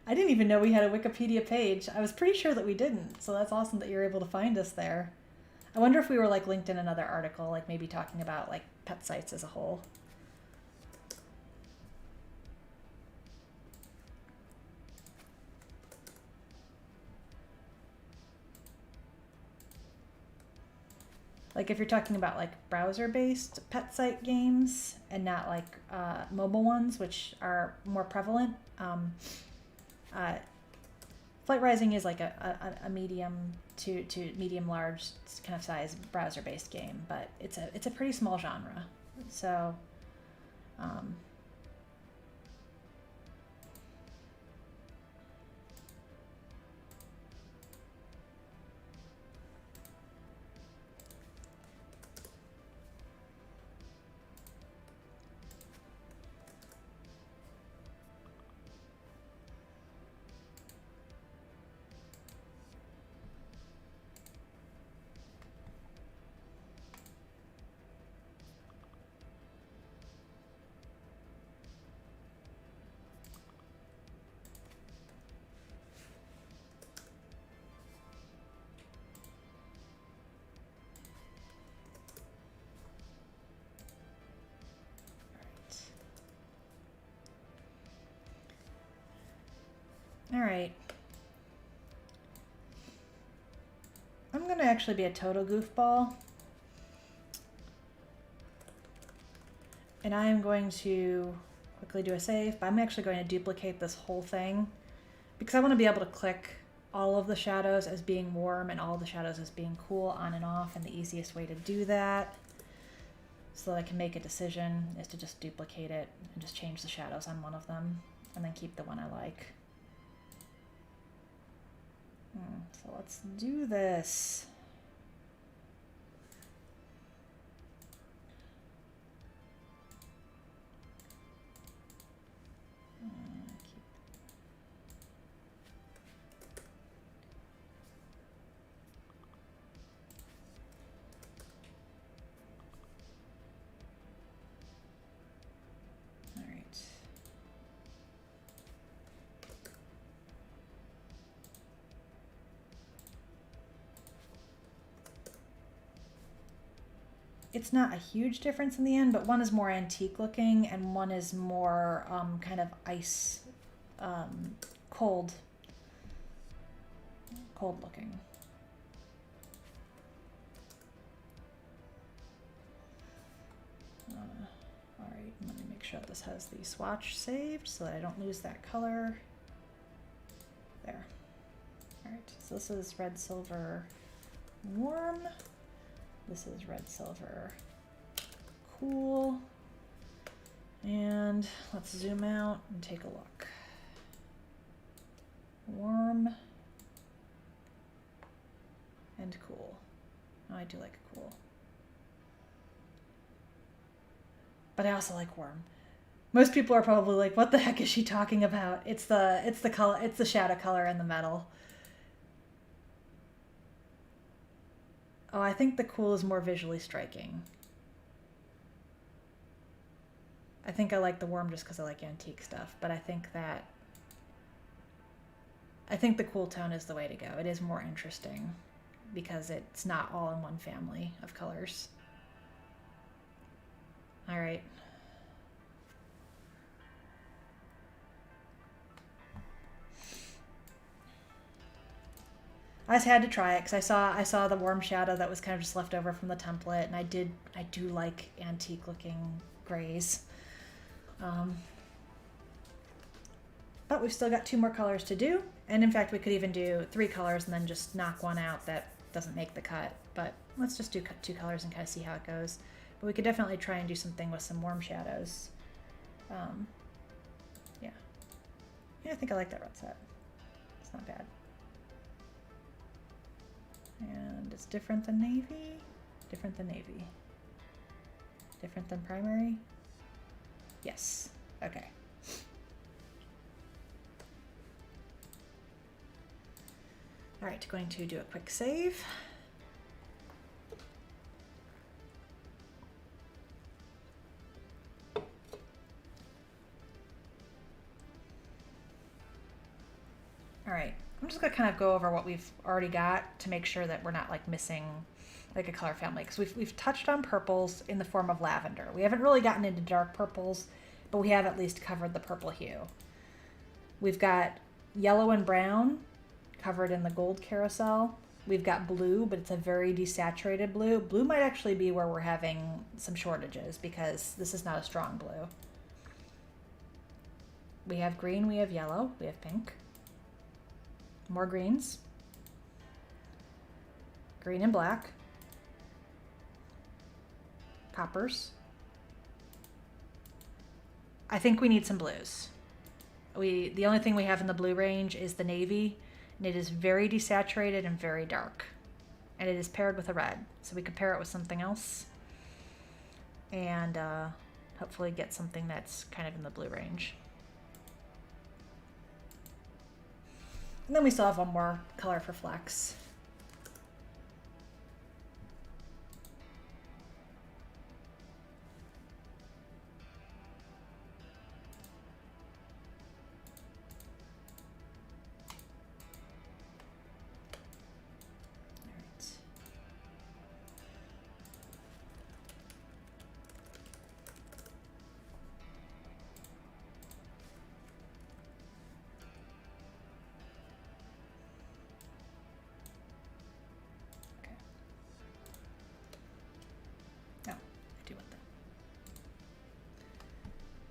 didn't even know we had a Wikipedia page. I was pretty sure that we didn't, so that's awesome that you're able to find us there. I wonder if we were like linked in another article, like maybe talking about like pet sites as a whole. Like if you're talking about like browser-based pet site games and not like mobile ones, which are more prevalent, Flight Rising is like a medium to medium large kind of size browser-based game, but it's a pretty small genre. So all right. I'm going to actually be a total goofball. And I am going to quickly do a save, but I'm actually going to duplicate this whole thing because I want to be able to click all of the shadows as being warm and all the shadows as being cool on and off, and the easiest way to do that so that I can make a decision is to just duplicate it and just change the shadows on one of them and then keep the one I like. So let's do this. It's not a huge difference in the end, but one is more antique looking and one is more kind of ice, cold looking. All right, let me make sure this has the swatch saved so that I don't lose that color. There. All right, so this is red, silver, warm. This is red, silver, cool. And let's zoom out and take a look. Warm and cool. Oh, I do like cool. But I also like warm. Most people are probably like, what the heck is she talking about? It's the color, it's the shadow color in the metal. Oh, I think the cool is more visually striking. I think I like the warm just because I like antique stuff, but I think the cool tone is the way to go. It is more interesting because it's not all in one family of colors. All right. I just had to try it because I saw the warm shadow that was kind of just left over from the template, and I do like antique looking grays. But we've still got 2 more colors to do, and in fact we could even do 3 colors and then just knock one out that doesn't make the cut. But let's just do 2 colors and kind of see how it goes. But we could definitely try and do something with some warm shadows. Yeah, I think I like that red set. It's not bad. And it's different than navy, different than navy, different than primary. Yes, okay. All right, going to do a quick save. All right. I'm just gonna kind of go over what we've already got to make sure that we're not like missing like a color family, because we've touched on purples in the form of lavender. We haven't really gotten into dark purples, but we have at least covered the purple hue. We've got yellow and brown covered in the gold carousel. we've got blue, but it's a very desaturated blue. Blue might actually be where we're having some shortages because this is not a strong blue. We have green, we have yellow, we have pink. More greens. Green and black. Coppers. I think we need some blues. The only thing we have in the blue range is the navy, and it is very desaturated and very dark. And it is paired with a red, so we could pair it with something else and hopefully get something that's kind of in the blue range. And then we still have one more color for flex.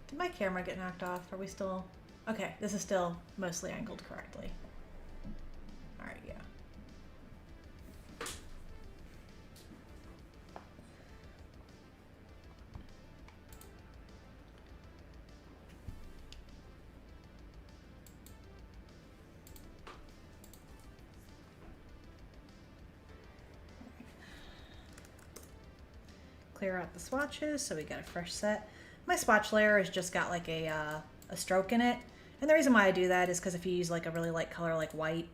Did my camera get knocked off? Are we still... Okay, this is still mostly angled correctly. All right, yeah. Clear out the swatches so we got a fresh set. My swatch layer has just got like a stroke in it. And the reason why I do that is because if you use like a really light color like white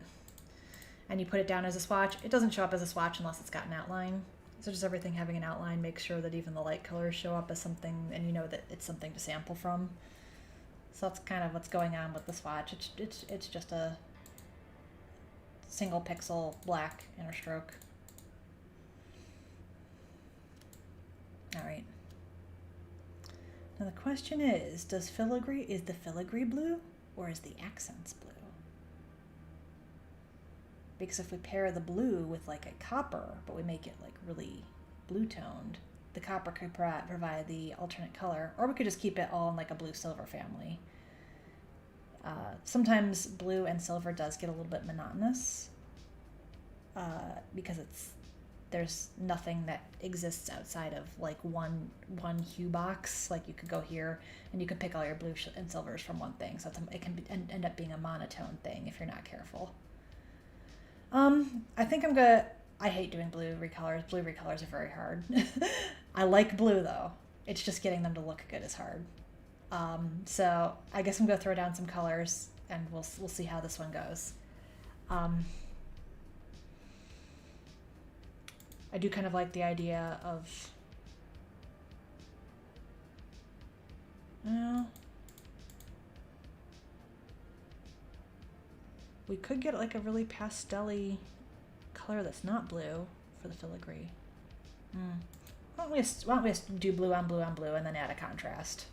and you put it down as a swatch, it doesn't show up as a swatch unless it's got an outline. So just everything having an outline makes sure that even the light colors show up as something and you know that it's something to sample from. So that's kind of what's going on with the swatch. It's just a single pixel black inner stroke. All right. Now the question is the filigree blue or is the accents blue? Because if we pair the blue with like a copper, but we make it like really blue toned, the copper could provide the alternate color, or we could just keep it all in like a blue silver family. Sometimes blue and silver does get a little bit monotonous because there's nothing that exists outside of like one hue box. Like you could go here and you could pick all your blue and silvers from one thing. So it can end up being a monotone thing if you're not careful. I think I hate doing blue recolors. Blue recolors are very hard. I like blue though. It's just getting them to look good is hard. So I guess I'm gonna throw down some colors and we'll see how this one goes. I do kind of like the idea of, we could get like a really pastel-y color that's not blue for the filigree. Why don't we just do blue on blue on blue and then add a contrast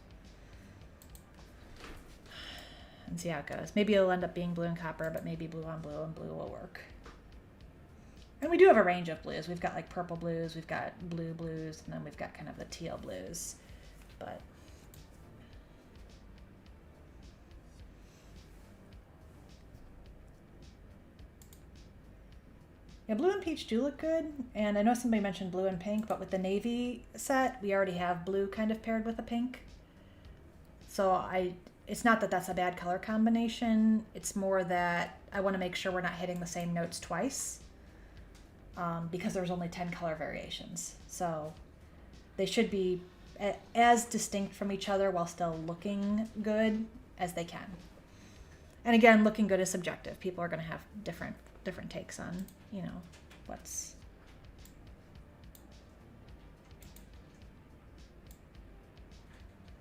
and see how it goes. Maybe it'll end up being blue and copper, but maybe blue on blue and blue will work. And we do have a range of blues. We've got like purple blues, we've got blue blues, and then we've got kind of the teal blues. But yeah, blue and peach do look good. And I know somebody mentioned blue and pink, but with the navy set, we already have blue kind of paired with a pink. So it's not that that's a bad color combination. It's more that I want to make sure we're not hitting the same notes twice. Because there's only 10 color variations. So they should be as distinct from each other while still looking good as they can. And again, looking good is subjective. People are going to have different takes on, you know, what's...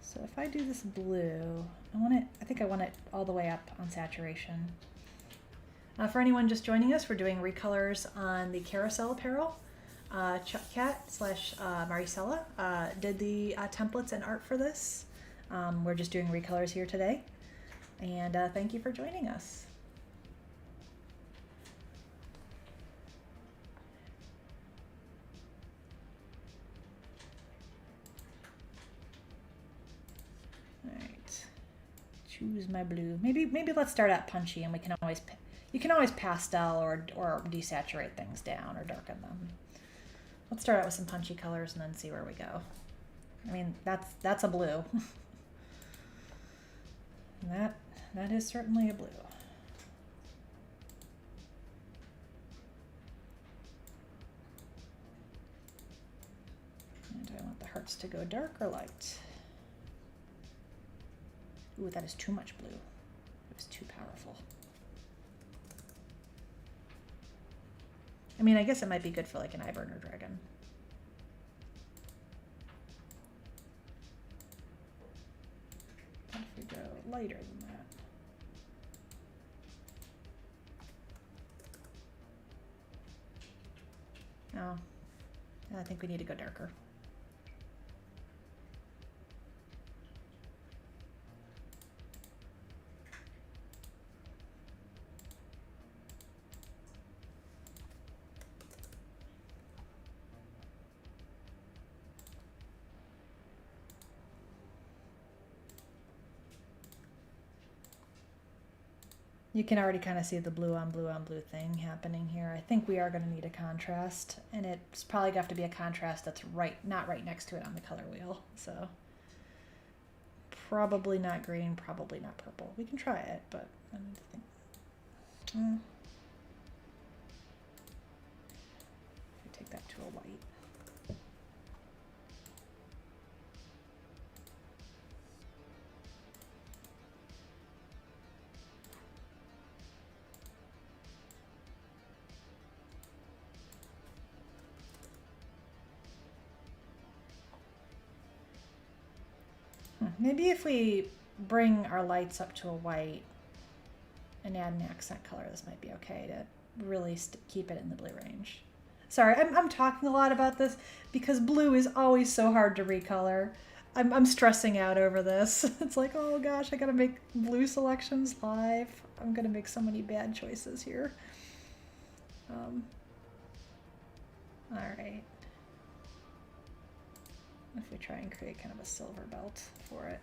So if I do this blue, I think I want it all the way up on saturation. For anyone just joining us, we're doing recolors on the Carousel apparel. Maricela did the templates and art for this. We're just doing recolors here today. And thank you for joining us. choose my blue. Maybe let's start out punchy, and you can always pastel or desaturate things down or darken them. Let's start out with some punchy colors and then see where we go. I mean, that's a blue. That is certainly a blue. And I want the hearts to go dark or light. Ooh, that is too much blue. It was too powerful. I mean, I guess it might be good for like an eyeburner dragon. What if we go lighter than that? No, I think we need to go darker. You can already kind of see the blue on blue on blue thing happening here. I think we are going to need a contrast, and it's probably going to have to be a contrast that's not right next to it on the color wheel. So probably not green, probably not purple. We can try it, but I need to think. We take that to a white. Maybe if we bring our lights up to a white and add an accent color, this might be okay to really keep it in the blue range. Sorry, I'm talking a lot about this because blue is always so hard to recolor. I'm stressing out over this. It's like, oh gosh, I gotta make blue selections live. I'm gonna make so many bad choices here. All right. If we try and create kind of a silver belt for it.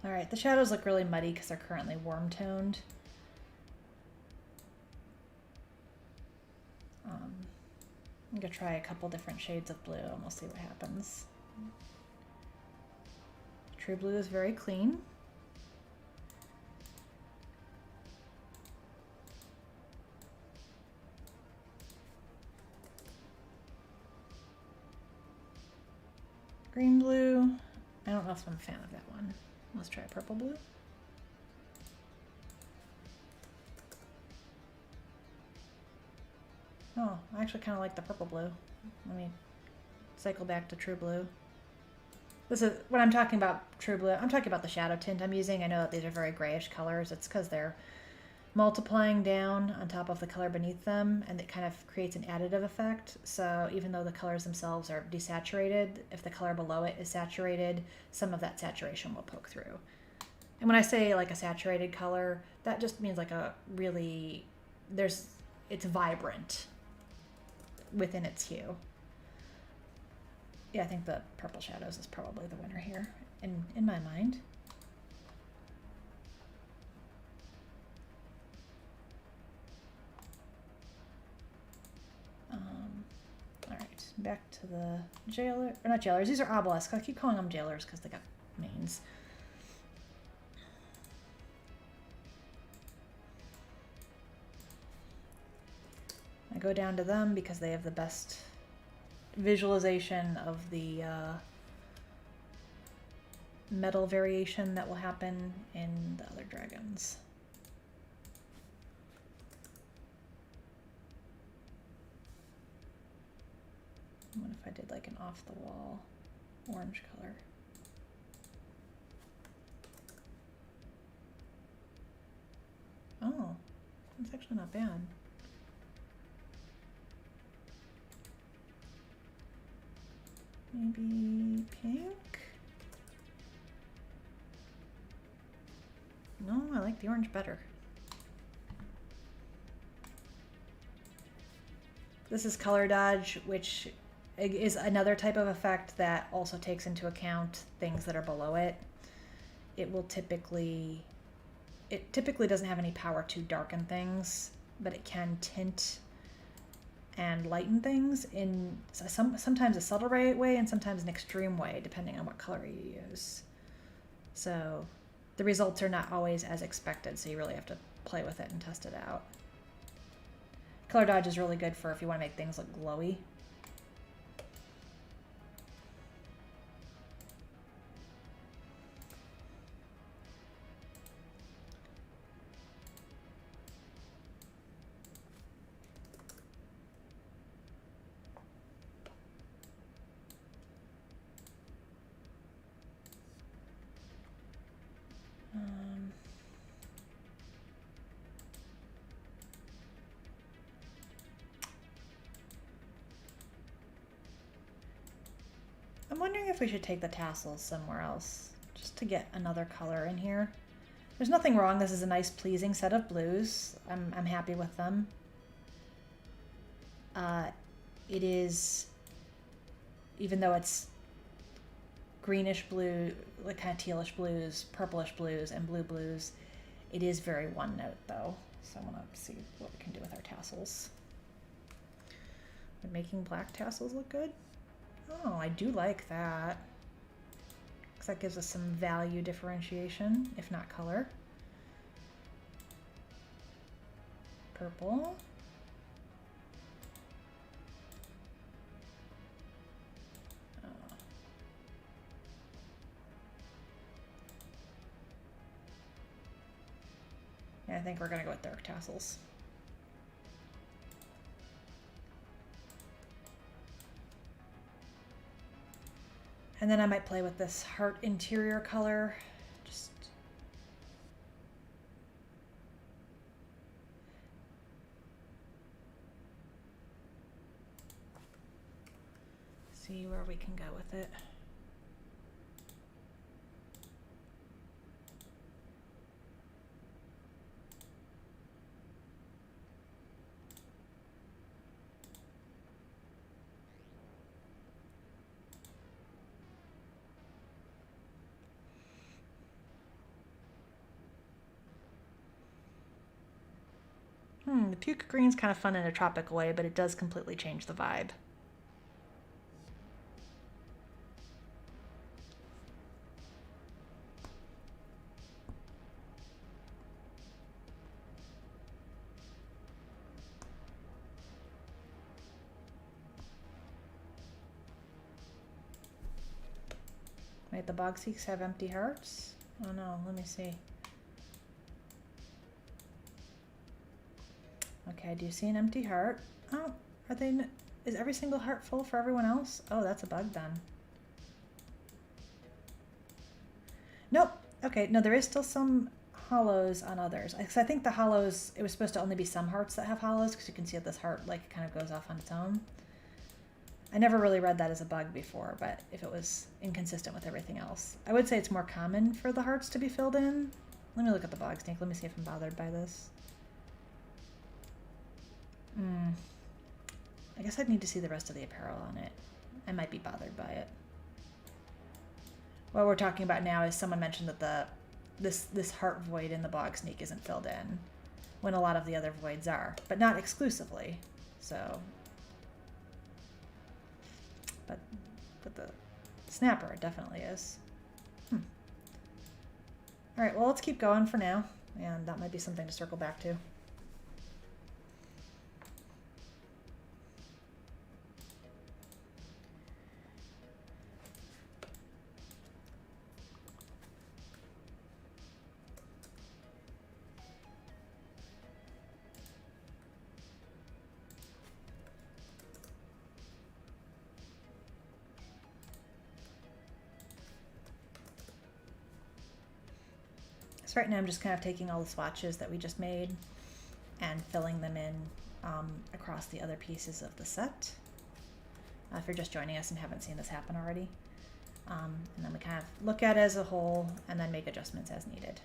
All right, the shadows look really muddy because they're currently warm toned. I'm gonna try a couple different shades of blue and we'll see what happens. True blue is very clean. Green blue, I don't know if I'm a fan of that one. Let's try purple blue. Oh, I actually kind of like the purple blue. Let me cycle back to true blue. This is when I'm talking about true blue, I'm talking about the shadow tint I'm using. I know that these are very grayish colors. It's because they're multiplying down on top of the color beneath them, and it kind of creates an additive effect. So even though the colors themselves are desaturated, if the color below it is saturated, some of that saturation will poke through. And when I say like a saturated color, that just means like a really, it's vibrant within its hue. Yeah, I think the purple shadows is probably the winner here in my mind. All right, back to the jailer, or not jailers, these are obelisks. I keep calling them jailers because they got names. I go down to them because they have the best visualization of the metal variation that will happen in the other dragons. What if I did like an off-the-wall orange color? Oh, that's actually not bad. Maybe pink? No, I like the orange better. This is color dodge, which is another type of effect that also takes into account things that are below it. It typically doesn't have any power to darken things, but it can tint and lighten things in sometimes a subtle way and sometimes an extreme way, depending on what color you use. So the results are not always as expected, so you really have to play with it and test it out. Color dodge is really good for if you want to make things look glowy. I'm wondering if we should take the tassels somewhere else, just to get another color in here. There's nothing wrong. This is a nice, pleasing set of blues. I'm happy with them. It is, even though it's greenish blue, like kind of tealish blues, purplish blues, and blue blues, it is very one note though. So I want to see what we can do with our tassels. Would making black tassels look good? Oh, I do like that. Because that gives us some value differentiation, if not color. Purple. Yeah, I think we're going to go with dark tassels. And then I might play with this heart interior color. Just see where we can go with it. The puke green's kind of fun in a tropical way, but it does completely change the vibe. Wait, the bog seeks have empty hearts? Oh no, let me see. Okay, do you see an empty heart? Oh, are they? Is every single heart full for everyone else? Oh, that's a bug then. Nope. Okay, no, there is still some hollows on others. Because I think the hollows, it was supposed to only be some hearts that have hollows, because you can see that this heart like kind of goes off on its own. I never really read that as a bug before, but if it was inconsistent with everything else. I would say it's more common for the hearts to be filled in. Let me look at the bog snake. Let me see if I'm bothered by this. I guess I'd need to see the rest of the apparel on it. I might be bothered by it. What we're talking about now is someone mentioned that this heart void in the bog snake isn't filled in, when a lot of the other voids are, but not exclusively. So, but the snapper it definitely is. All right, well, let's keep going for now, and that might be something to circle back to. So right now I'm just kind of taking all the swatches that we just made and filling them in across the other pieces of the set. If you're just joining us and haven't seen this happen already. And then we kind of look at it as a whole and then make adjustments as needed.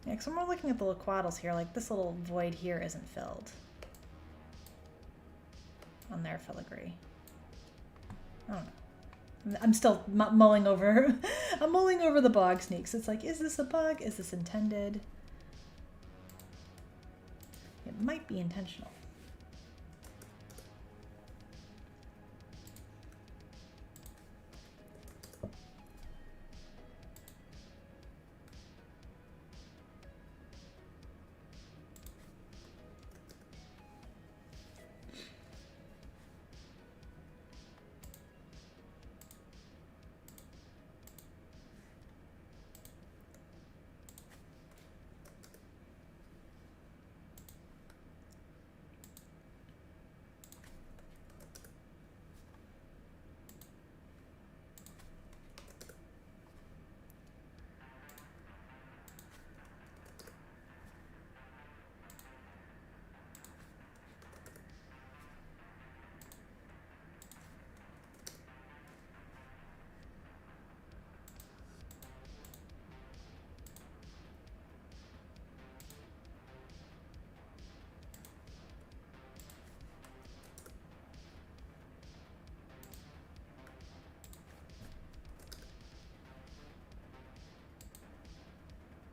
Yeah, because when we're looking at the liquados here, like this little void here isn't filled on their filigree. I don't know. I'm still mulling over. I'm mulling over the bog snakes. It's like, is this a bug? Is this intended? It might be intentional.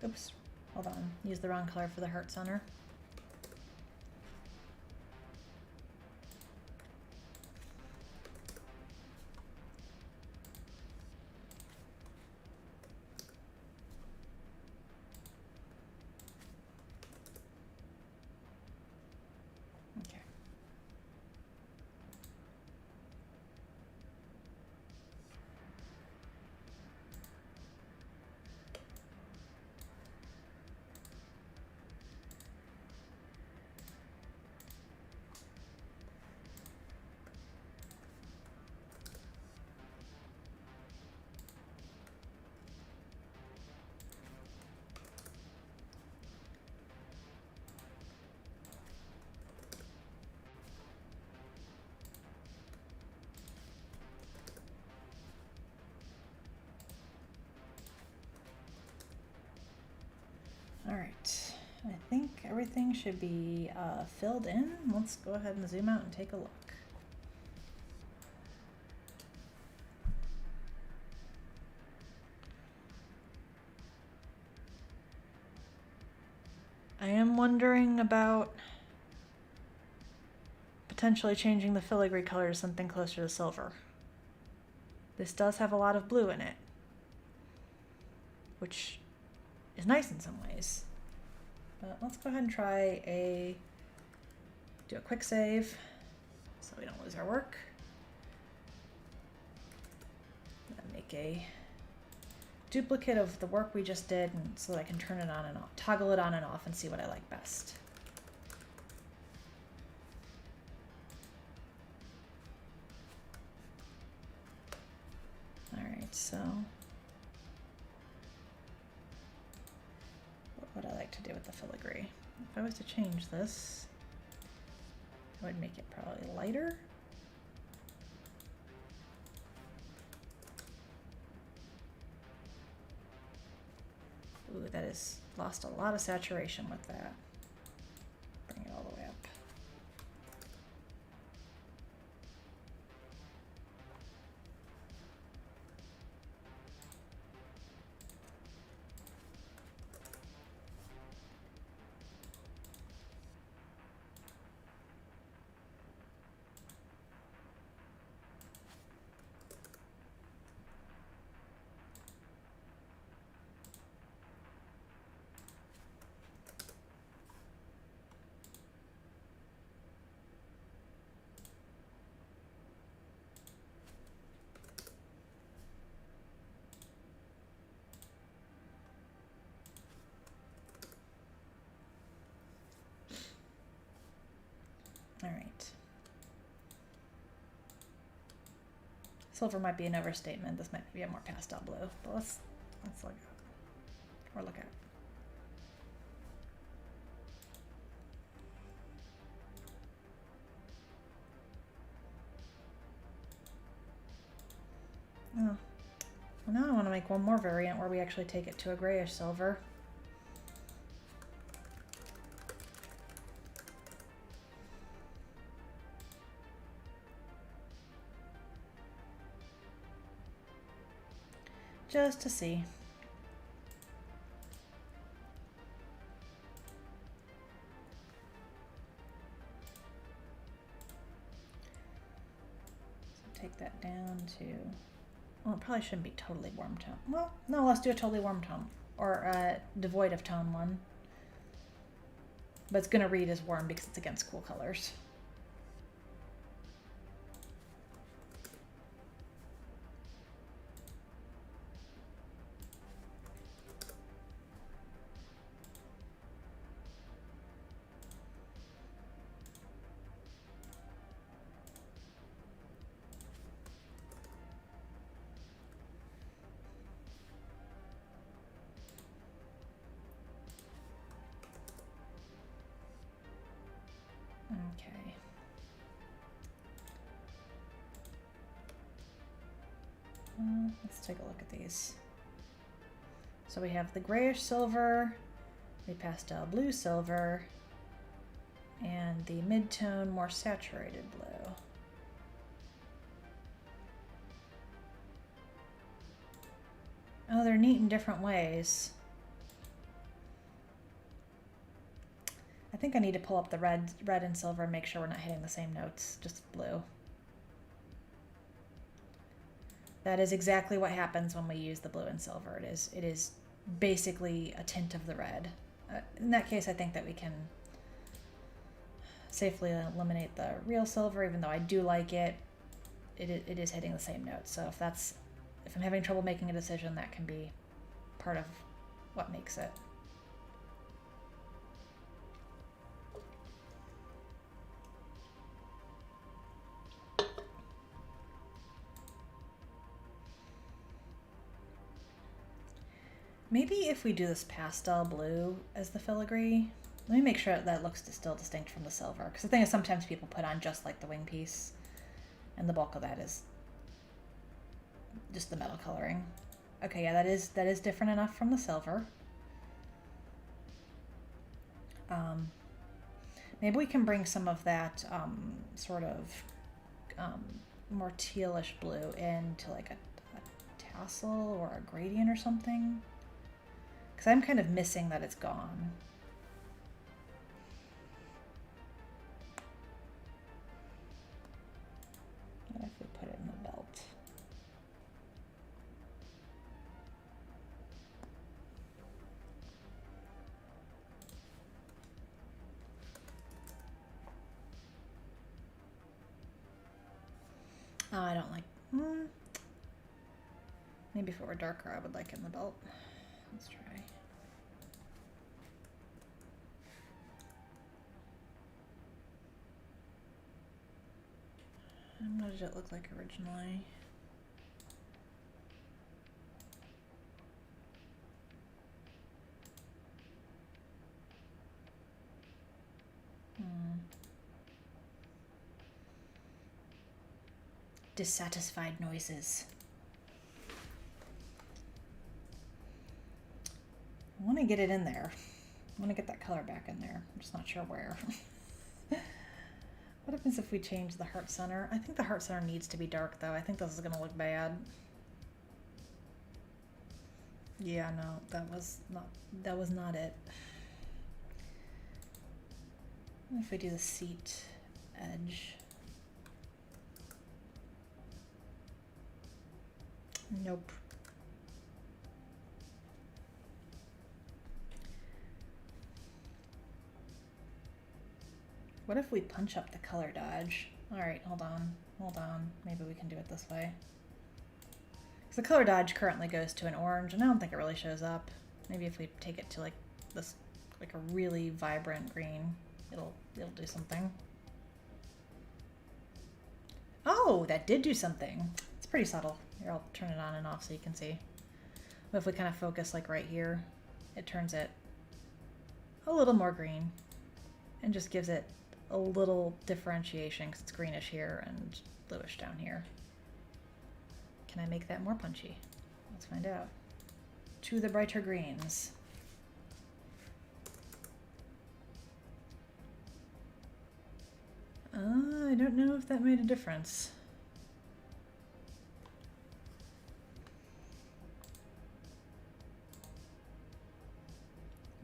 Oops, hold on. Use the wrong color for the heart center. Okay. All right, I think everything should be filled in. Let's go ahead and zoom out and take a look. I am wondering about potentially changing the filigree color to something closer to silver. This does have a lot of blue in it. which is nice in some ways. But let's go ahead and do a quick save so we don't lose our work. And make a duplicate of the work we just did, and so that I can turn it on and off, toggle it on and off, and see what I like best. All right, so what would I like to do with the filigree? If I was to change this, I would make it probably lighter. Ooh, that has lost a lot of saturation with that. Bring it all the way up. All right. Silver might be an overstatement. This might be a more pastel blue, but let's look at, or look at. Oh, well, now I want to make one more variant where we actually take it to a grayish silver. Just to see. So take that down to, well, it probably shouldn't be totally warm tone. Well, no, let's do a totally warm tone, or devoid of tone one. But it's gonna read as warm because it's against cool colors. Okay. Let's take a look at these. So we have the grayish silver, the pastel blue silver, and the mid-tone more saturated blue. Oh, they're neat in different ways. I think I need to pull up the red and silver and make sure we're not hitting the same notes, just blue. That is exactly what happens when we use the blue and silver. It is basically a tint of the red. In that case, I think that we can safely eliminate the real silver, even though I do like it. It is hitting the same notes. So if I'm having trouble making a decision, that can be part of what makes it. Maybe if we do this pastel blue as the filigree, let me make sure that looks still distinct from the silver. Because the thing is, sometimes people put on just like the wing piece, and the bulk of that is just the metal coloring. Okay, yeah, that is different enough from the silver. Maybe we can bring some of that sort of more tealish blue into like a tassel or a gradient or something. Because I'm kind of missing that it's gone. What if we put it in the belt? Oh, I don't like... Maybe if it were darker, I would like it in the belt. Let's try. And what did it look like originally? Dissatisfied noises. I want to get it in there. I want to get that color back in there. I'm just not sure where. What happens if we change the heart center? I think the heart center needs to be dark though. I think this is going to look bad. Yeah, no, that was not it. What if we do the seat edge? Nope. What if we punch up the color dodge? All right, hold on. Maybe we can do it this way. Because the color dodge currently goes to an orange, and I don't think it really shows up. Maybe if we take it to like this, like a really vibrant green, it'll do something. Oh, that did do something. It's pretty subtle. Here, I'll turn it on and off so you can see. But if we kind of focus like right here, it turns it a little more green and just gives it a little differentiation because it's greenish here and bluish down here. Can I make that more punchy? Let's find out. To the brighter greens. I don't know if that made a difference.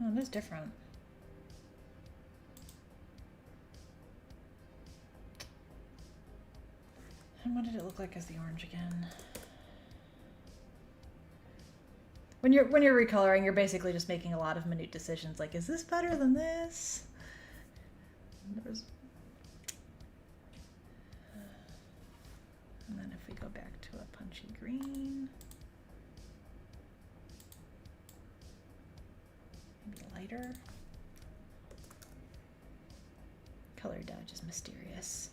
Oh, it is different. And what did it look like as the orange again? When you're recoloring, you're basically just making a lot of minute decisions. Like, is this better than this? And then if we go back to a punchy green, maybe lighter. Color dodge is mysterious.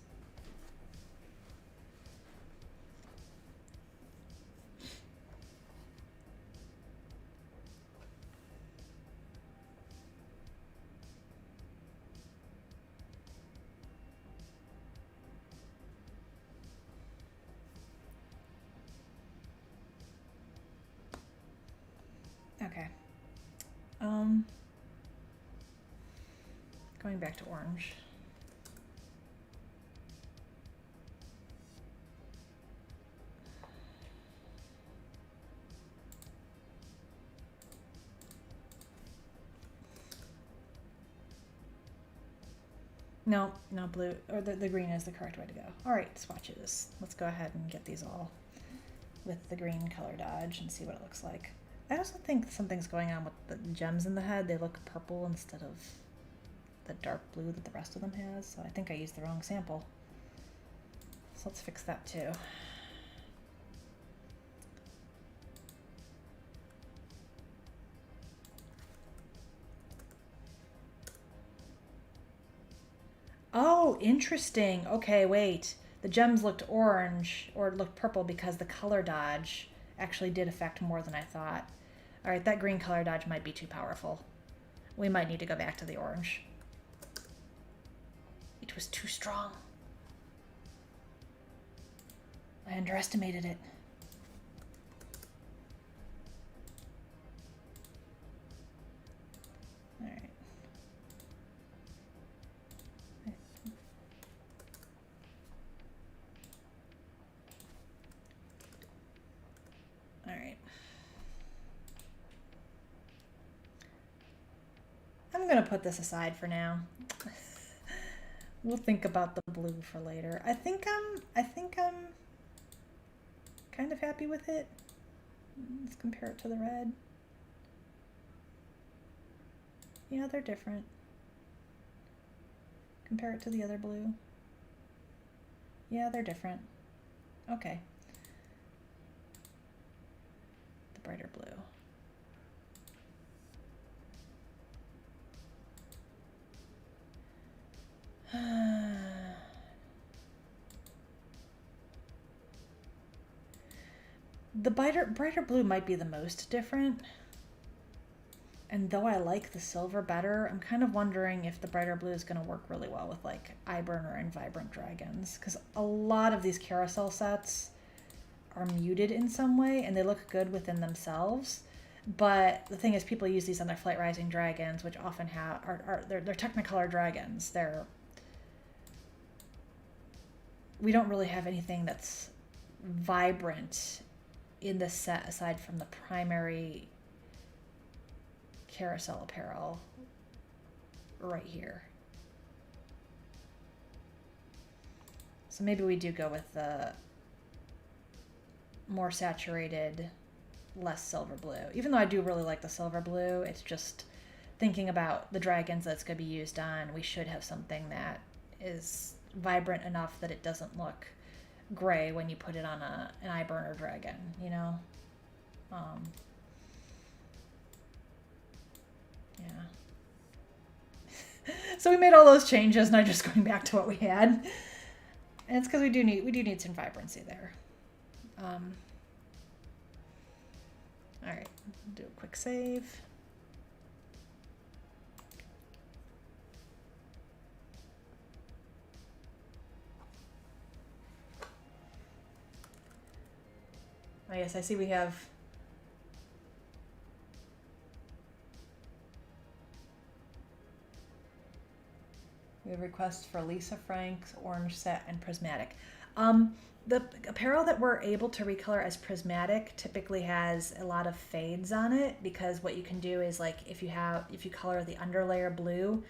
Okay. Going back to orange. No, blue, or the green is the correct way to go. All right, swatches. Let's go ahead and get these all with the green color dodge and see what it looks like. I also think something's going on with the gems in the head. They look purple instead of the dark blue that the rest of them has. So I think I used the wrong sample. So let's fix that too. Oh, interesting. Okay, wait. The gems looked orange or looked purple because the color dodge actually did affect more than I thought. All right, that green color dodge might be too powerful. We might need to go back to the orange. It was too strong. I underestimated it. All right. All right. I'm gonna put this aside for now. We'll think about the blue for later. I think I'm kind of happy with it. Let's compare it to the red. Yeah, they're different. Compare it to the other blue. Yeah, they're different. Okay. The brighter blue. The brighter blue might be the most different. And though I like the silver better, I'm kind of wondering if the brighter blue is going to work really well with like eye burner and vibrant dragons. Because a lot of these carousel sets are muted in some way and they look good within themselves. But the thing is, people use these on their Flight Rising dragons, which often they're Technicolor dragons. We don't really have anything that's vibrant in the set aside from the primary Carousel apparel right here. So maybe we do go with the more saturated, less silver blue. Even though I do really like the silver blue, it's just thinking about the dragons that's going to be used on, we should have something that is vibrant enough that it doesn't look gray when you put it on an eye burner dragon, you know? Yeah. So we made all those changes and I'm just going back to what we had. And it's because we do need some vibrancy there. All right, do a quick save. Oh yes, I see we have requests for Lisa Frank's orange set and prismatic. The apparel that we're able to recolor as prismatic typically has a lot of fades on it, because what you can do is, like, if you color the underlayer blue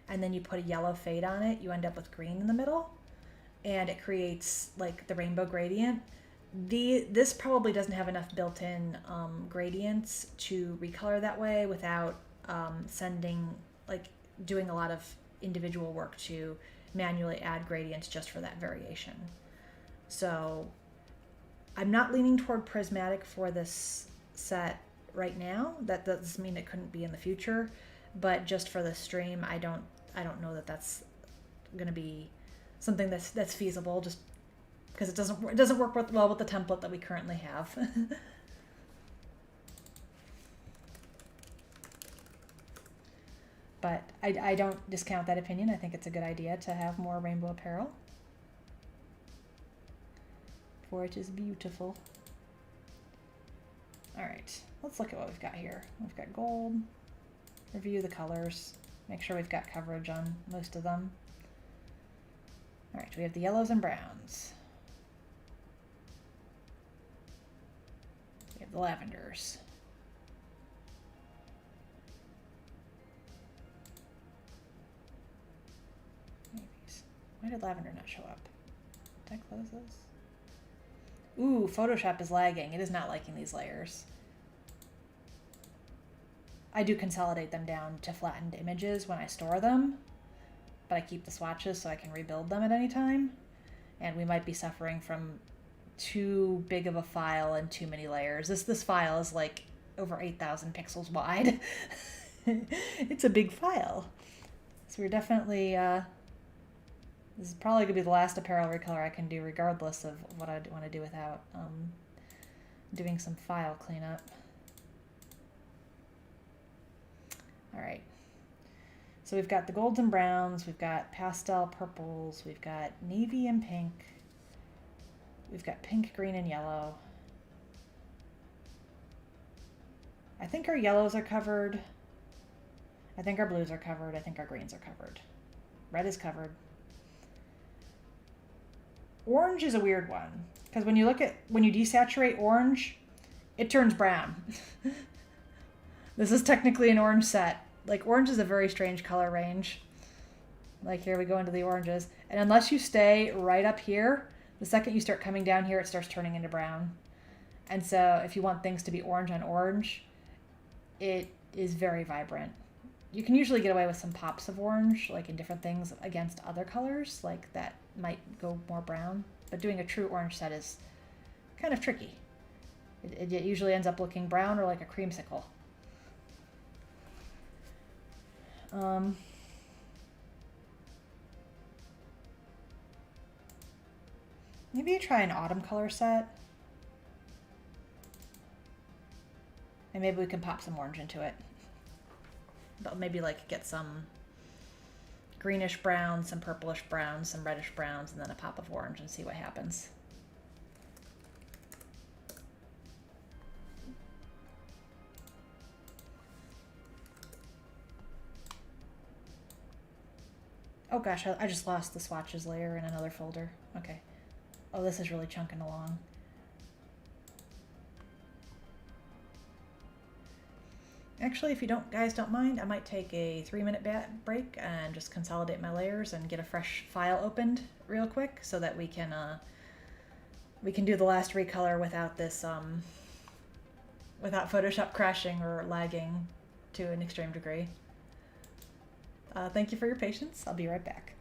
and then you put a yellow fade on it, you end up with green in the middle and it creates like the rainbow gradient. This probably doesn't have enough built-in gradients to recolor that way without doing a lot of individual work to manually add gradients just for that variation. So I'm not leaning toward prismatic for this set right now. That doesn't mean it couldn't be in the future, but just for the stream, I don't know that that's going to be something that's feasible, just because it doesn't work well with the template that we currently have. But I don't discount that opinion. I think it's a good idea to have more rainbow apparel, for it is beautiful. All right, let's look at what we've got here. We've got gold. Review the colors. Make sure we've got coverage on most of them. All right, we have the yellows and browns. We have the lavenders. Why did lavender not show up? Did I close this? Ooh, Photoshop is lagging. It is not liking these layers. I do consolidate them down to flattened images when I store them, but I keep the swatches so I can rebuild them at any time. And we might be suffering from too big of a file and too many layers. This file is like over 8,000 pixels wide. It's a big file. So we're definitely... this is probably going to be the last apparel recolor I can do, regardless of what I want to do without doing some file cleanup. All right. So we've got the golds and browns, we've got pastel purples, we've got navy and pink, we've got pink, green, and yellow. I think our yellows are covered. I think our blues are covered. I think our greens are covered. Red is covered. Orange is a weird one, because when you desaturate orange, it turns brown. This is technically an orange set. Like, orange is a very strange color range. Like, here we go into the oranges. And unless you stay right up here, the second you start coming down here, it starts turning into brown. And so if you want things to be orange on orange, it is very vibrant. You can usually get away with some pops of orange, like in different things against other colors, like that might go more brown. but doing a true orange set is kind of tricky. It usually ends up looking brown or like a creamsicle. Maybe you try an autumn color set. And maybe we can pop some orange into it. But maybe like get some greenish browns, some purplish browns, some reddish browns, and then a pop of orange and see what happens. Oh gosh, I just lost the swatches layer in another folder. Okay. Oh, this is really chunking along. Actually, if you guys don't mind, I might take a 3-minute break and just consolidate my layers and get a fresh file opened real quick so that we can do the last recolor without this without Photoshop crashing or lagging to an extreme degree. Thank you for your patience. I'll be right back.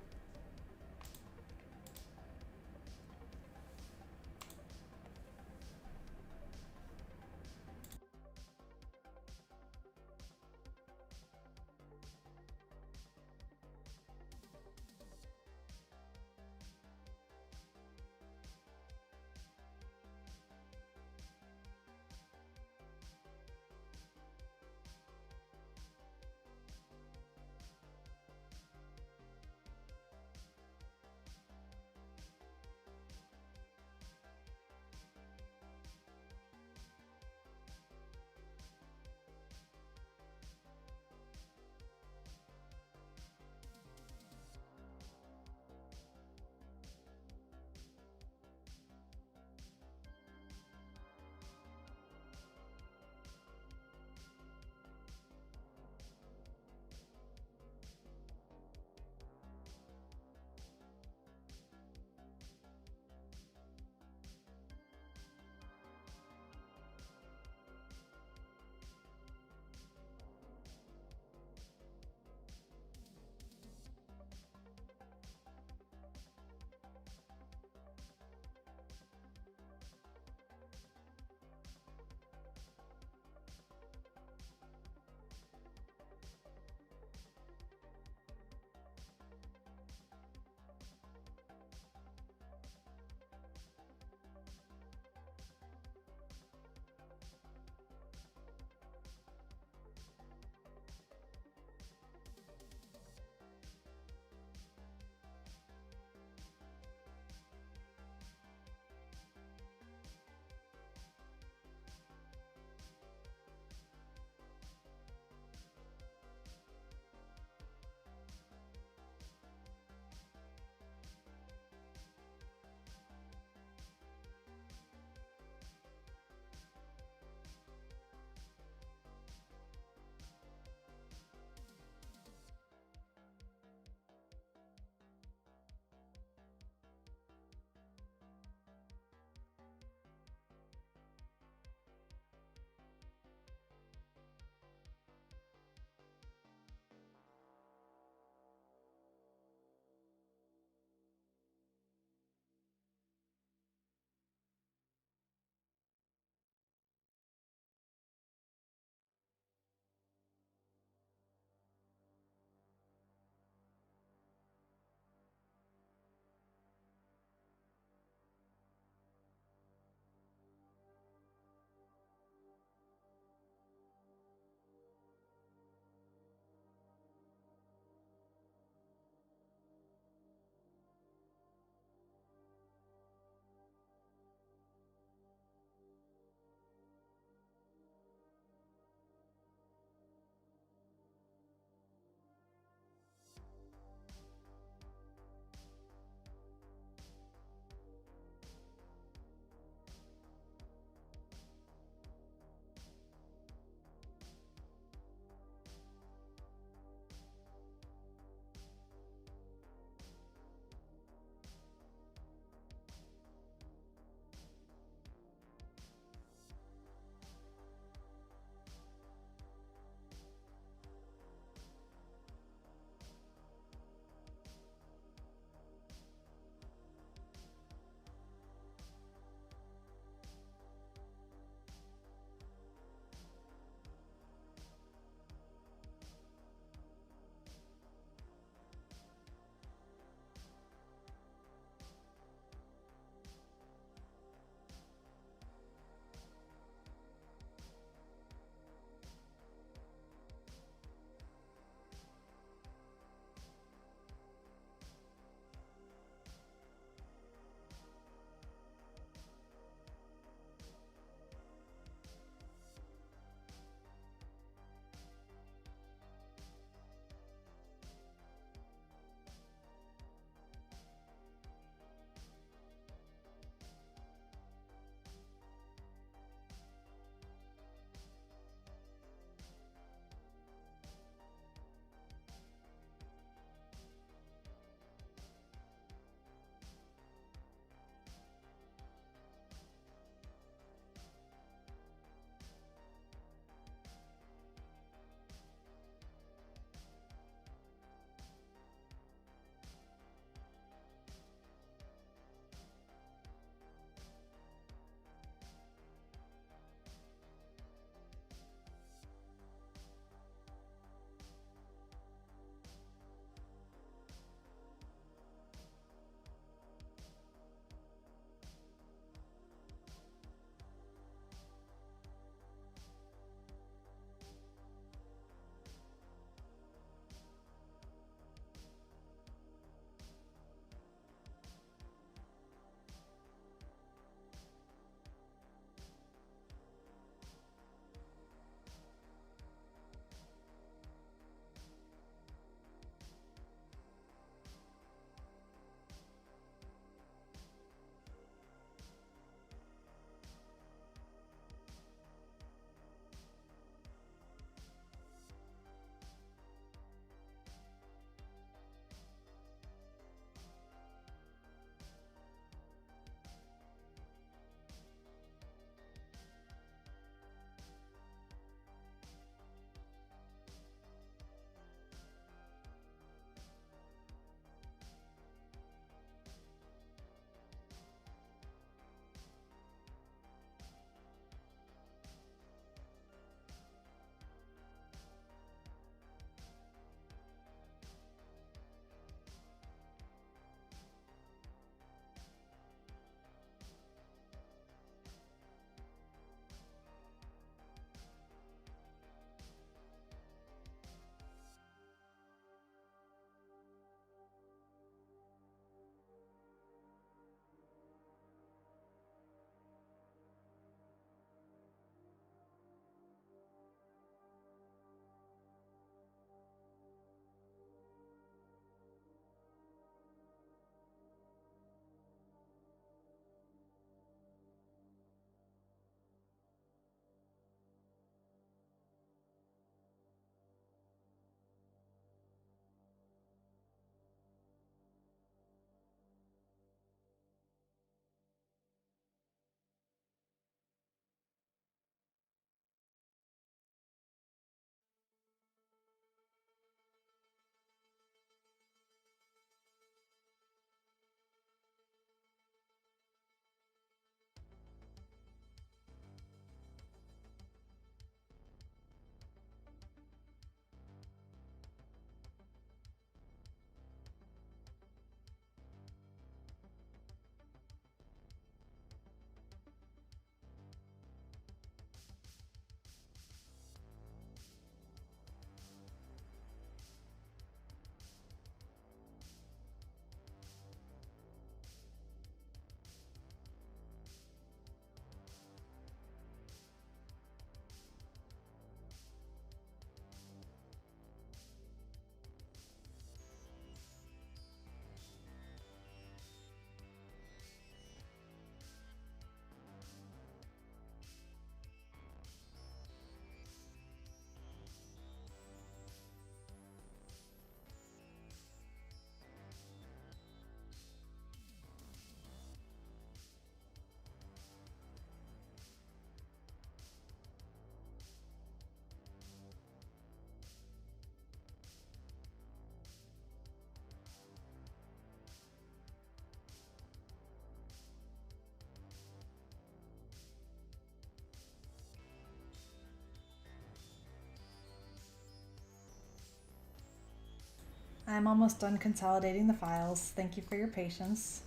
I'm almost done consolidating the files. Thank you for your patience.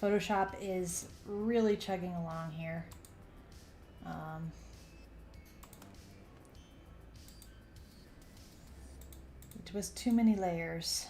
Photoshop is really chugging along here. It was too many layers.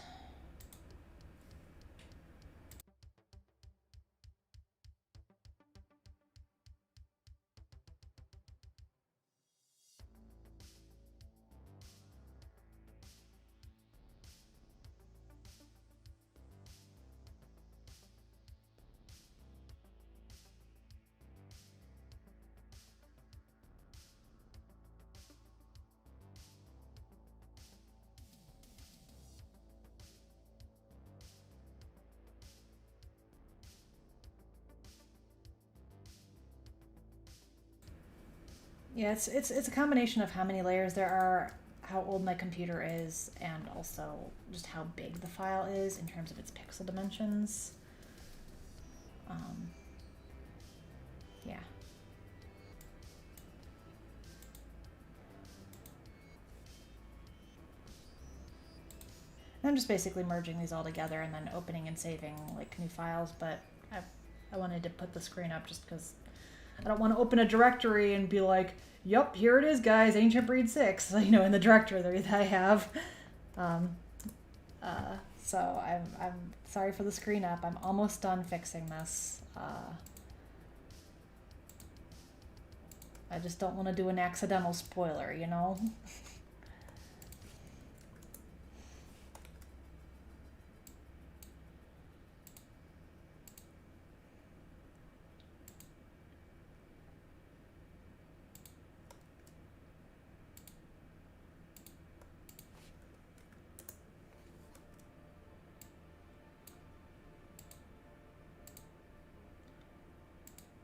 Yeah, it's a combination of how many layers there are, how old my computer is, and also just how big the file is in terms of its pixel dimensions. Yeah. I'm just basically merging these all together and then opening and saving like new files, but I wanted to put the screen up just because I don't want to open a directory and be like, yep, here it is, guys, Ancient Breed 6, you know, in the directory that I have. So I'm sorry for the screen up. I'm almost done fixing this. I just don't want to do an accidental spoiler, you know?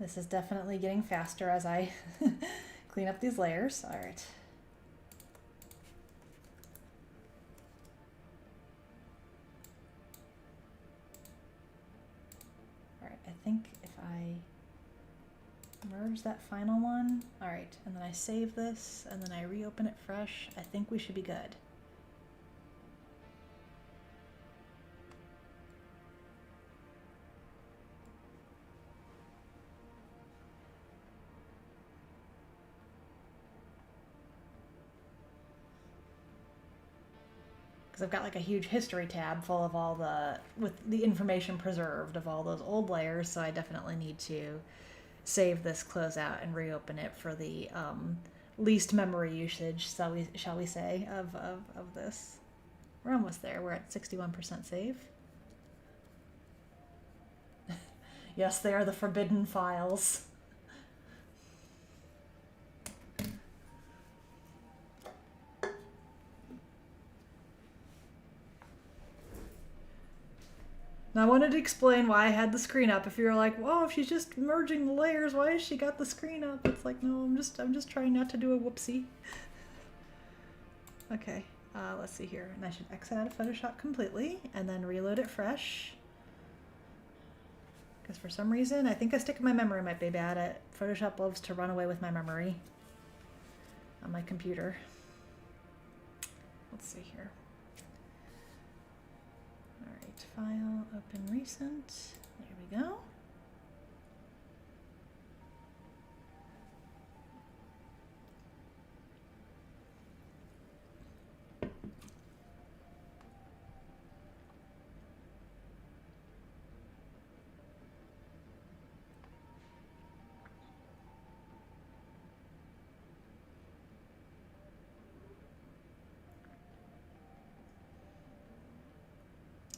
This is definitely getting faster as I clean up these layers. All right. All right, I think if I merge that final one, all right, and then I save this and then I reopen it fresh, I think we should be good. Because I've got like a huge history tab full of all with the information preserved of all those old layers, so I definitely need to save this, close out, and reopen it for the least memory usage, shall we say, of this. We're almost there. We're at 61% save. Yes, they are the forbidden files. Now I wanted to explain why I had the screen up. If you're like, "Whoa, if she's just merging the layers, why has she got the screen up?" It's like, no, I'm just trying not to do a whoopsie. Okay, let's see here. And I should exit out of Photoshop completely and then reload it fresh. Because for some reason, I think a stick in my memory might be bad. Photoshop loves to run away with my memory on my computer. Let's see here. File, open recent, there we go.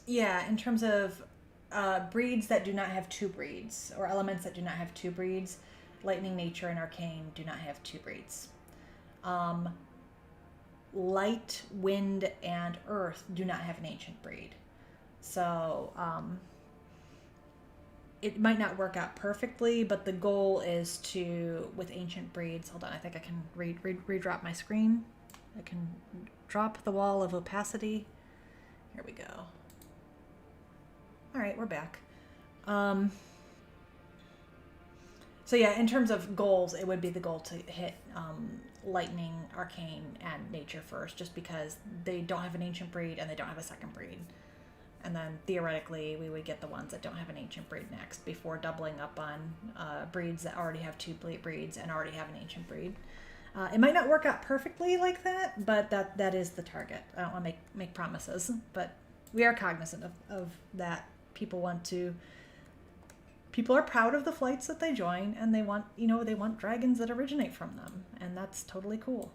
Yeah, in terms of breeds that do not have two breeds, or elements that do not have two breeds, Lightning, Nature, and Arcane do not have two breeds. Light, Wind, and Earth do not have an ancient breed. So it might not work out perfectly, but the goal is to, with ancient breeds, hold on, I think I can re-drop my screen. I can drop the wall of opacity. Here we go. All right, we're back. So yeah, in terms of goals, it would be the goal to hit Lightning, Arcane, and Nature first, just because they don't have an ancient breed and they don't have a second breed. And then theoretically, we would get the ones that don't have an ancient breed next before doubling up on breeds that already have two breeds and already have an ancient breed. It might not work out perfectly like that, but that is the target. I don't want to make promises, but we are cognizant of that. People are proud of the flights that they join, and they want dragons that originate from them, and that's totally cool.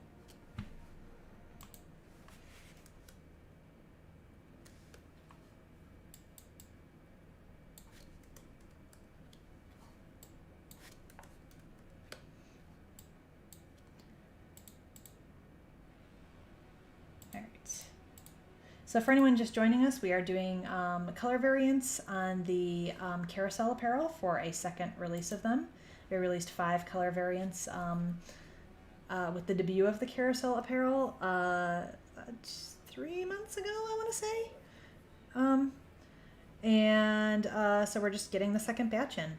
So for anyone just joining us, we are doing color variants on the Carousel Apparel for a second release of them. We released 5 color variants with the debut of the Carousel Apparel 3 months ago, I want to say. So we're just getting the second batch in.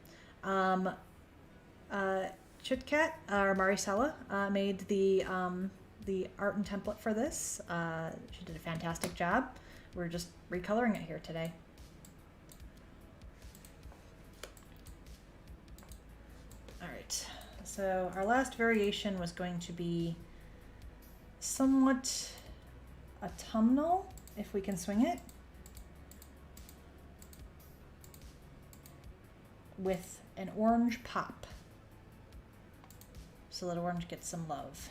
Chitkat, or Maricela, made the art and template for this. She did a fantastic job. We're just recoloring it here today. All right, so our last variation was going to be somewhat autumnal, if we can swing it, with an orange pop, so that orange gets some love.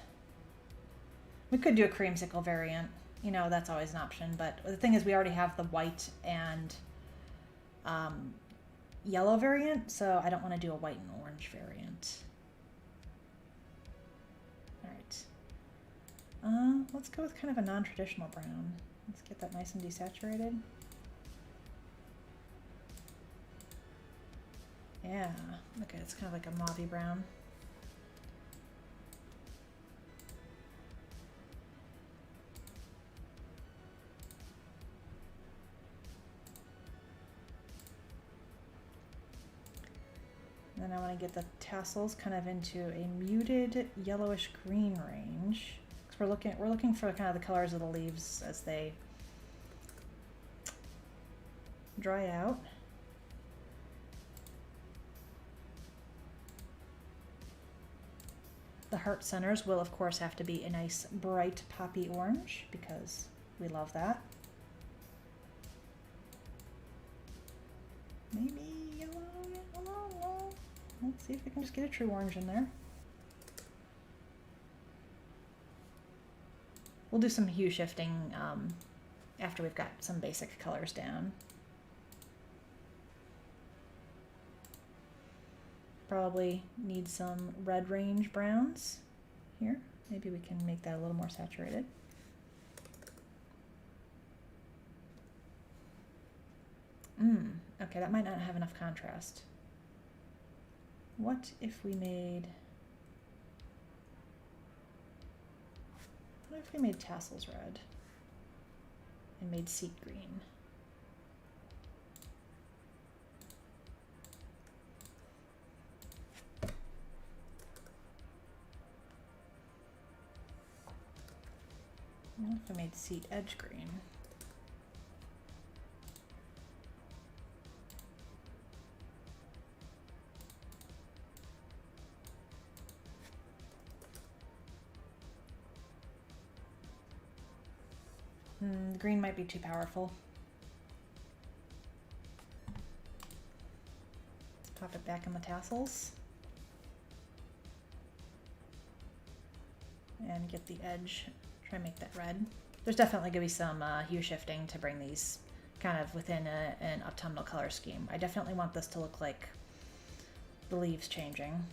We could do a creamsicle variant, that's always an option, but the thing is we already have the white and yellow variant, so I don't want to do a white and orange variant. All right, let's go with kind of a non-traditional brown. Let's get that nice and desaturated. Yeah, okay, it's kind of like a mauvey brown. Then I want to get the tassels kind of into a muted yellowish green range, because we're looking for kind of the colors of the leaves as they dry out. The heart centers will of course have to be a nice bright poppy orange, because we love that. Maybe yellow. Let's see if we can just get a true orange in there. We'll do some hue shifting after we've got some basic colors down. Probably need some red range browns here. Maybe we can make that a little more saturated. Okay, that might not have enough contrast. What if we made tassels red and made seat green? What if I made seat edge green? The green might be too powerful. Let's pop it back in the tassels. And get the edge, try and make that red. There's definitely going to be some hue shifting to bring these kind of within an autumnal color scheme. I definitely want this to look like the leaves changing.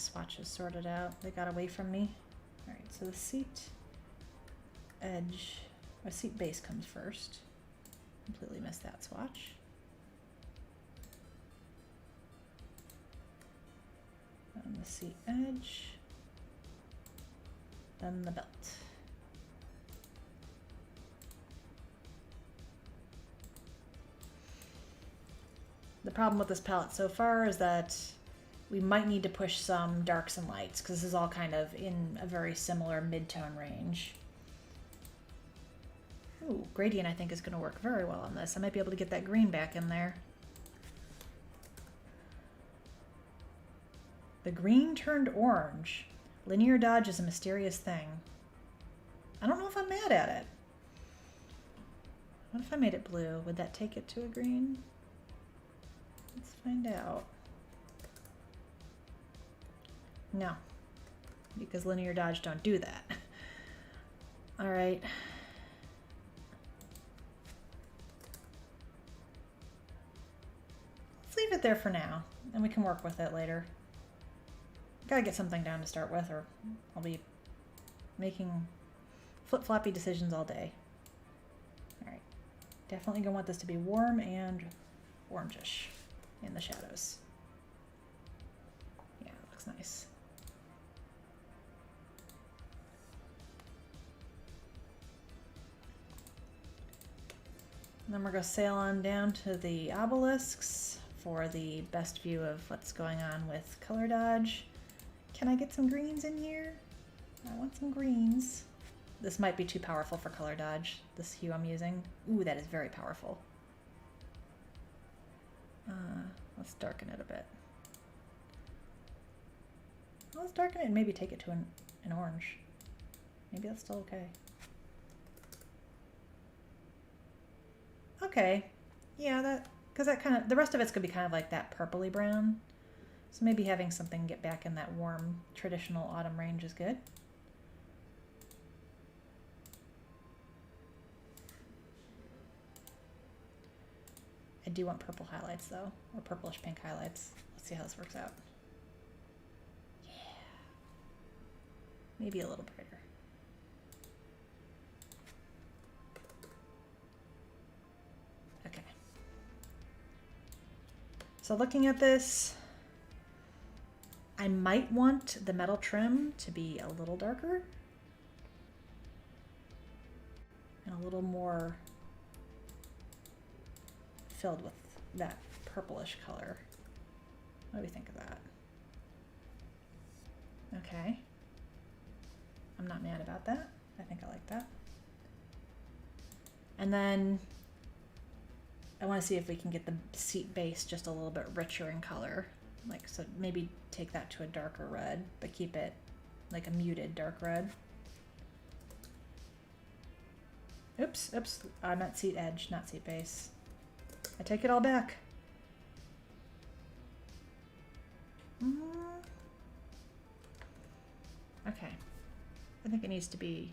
Swatches sorted out. They got away from me. All right, so the seat edge, or seat base comes first. Completely missed that swatch. the seat edge, then the belt. The problem with this palette so far is that we might need to push some darks and lights because this is all kind of in a very similar mid-tone range. Ooh, gradient I think is going to work very well on this. I might be able to get that green back in there. The green turned orange. Linear dodge is a mysterious thing. I don't know if I'm mad at it. What if I made it blue? Would that take it to a green? Let's find out. No, because linear dodge don't do that. All right. Let's leave it there for now, and we can work with it later. Gotta get something down to start with, or I'll be making flip-floppy decisions all day. All right, definitely gonna want this to be warm and orangish in the shadows. Yeah, it looks nice. And then we're gonna sail on down to the obelisks for the best view of what's going on with color dodge. Can I get some greens in here? I want some greens. This might be too powerful for color dodge, this hue I'm using. Ooh, that is very powerful. Let's darken it a bit. Let's darken it and maybe take it to an orange. Maybe that's still okay. Okay, yeah, because that kind of, the rest of it's gonna be kind of like that purpley brown. So maybe having something get back in that warm, traditional autumn range is good. I do want purple highlights though, or purplish pink highlights. Let's see how this works out. Yeah. Maybe a little brighter. Okay. So looking at this, I might want the metal trim to be a little darker and a little more filled with that purplish color. What do we think of that? Okay. I'm not mad about that. I think I like that. And then I want to see if we can get the seat base just a little bit richer in color. Like, so maybe take that to a darker red, but keep it like a muted dark red. Oops, I meant seat edge, not seat base. I take it all back. Okay. I think it needs to be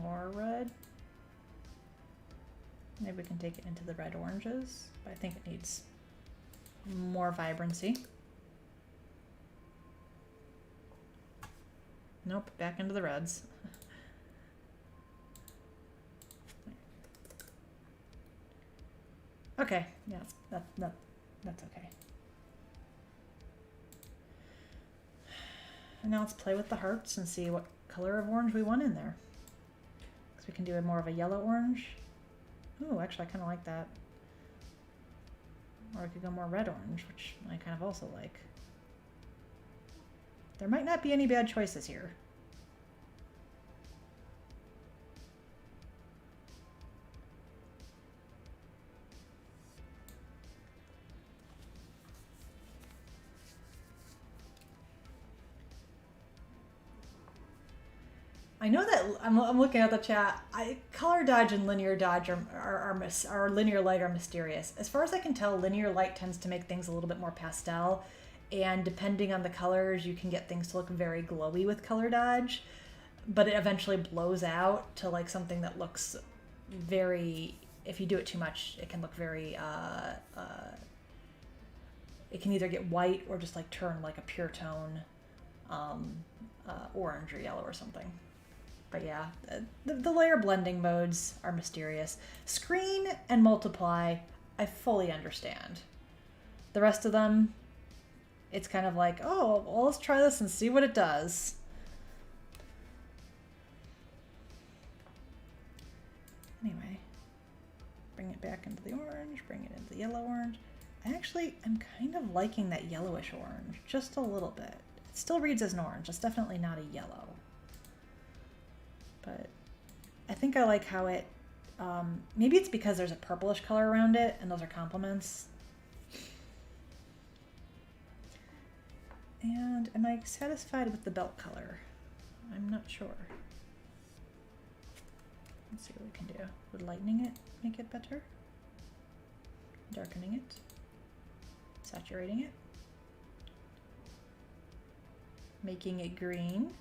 more red. Maybe we can take it into the red oranges, but I think it needs more vibrancy. Nope, back into the reds. Okay, yeah, that's okay. And now let's play with the hearts and see what color of orange we want in there. Because we can do more of a yellow orange. Ooh, actually I kind of like that. Or we could go more red orange, which I kind of also like. There might not be any bad choices here. I know that I'm looking at the chat. Color dodge and linear dodge are linear light are mysterious. As far as I can tell, linear light tends to make things a little bit more pastel, and depending on the colors, you can get things to look very glowy with color dodge, but it eventually blows out to like something that looks very. If you do it too much, it can look very. It can either get white or just like turn like a pure tone, orange or yellow or something. But yeah, the layer blending modes are mysterious. Screen and multiply, I fully understand. The rest of them, it's kind of like, oh, well, let's try this and see what it does. Anyway, bring it back into the orange, bring it into the yellow orange. I actually am kind of liking that yellowish orange, just a little bit. It still reads as an orange, it's definitely not a yellow. But I think I like how it, maybe it's because there's a purplish color around it and those are complements. And am I satisfied with the belt color? I'm not sure. Let's see what we can do. Would lightening it make it better? Darkening it? Saturating it? Making it green?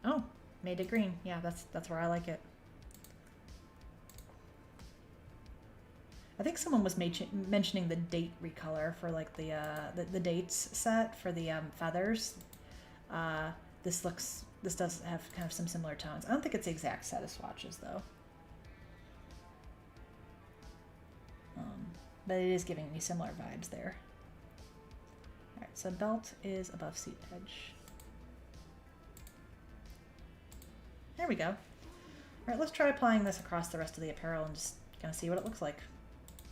Oh, made it green. Yeah, that's where I like it. I think someone was mentioning the date recolor for like the dates set for the feathers. This does have kind of some similar tones. I don't think it's the exact set of swatches though. But it is giving me similar vibes there. All right, so belt is above seat edge. There we go. All right, let's try applying this across the rest of the apparel and just kind of see what it looks like.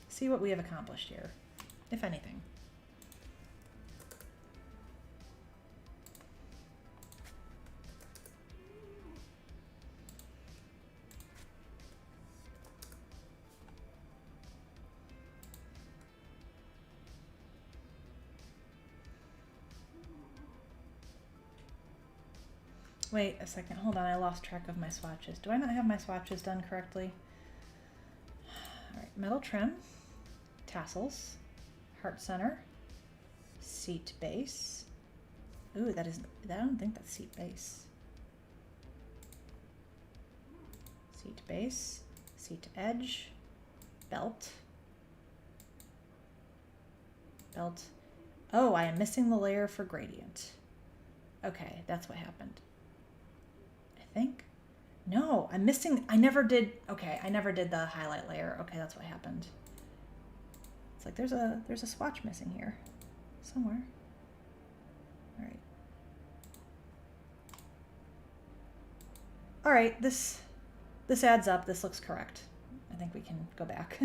See what we have accomplished here, if anything. Wait a second, hold on, I lost track of my swatches. Do I not have my swatches done correctly? All right, metal trim, tassels, heart center, seat base. Ooh, I don't think that's seat base. Seat base, seat edge, belt. Belt. Oh, I am missing the layer for gradient. Okay, that's what happened. I think. No, I'm missing, I never did the highlight layer. Okay, that's what happened. It's like there's a swatch missing here somewhere. All right. All right, this adds up. This looks correct. I think we can go back.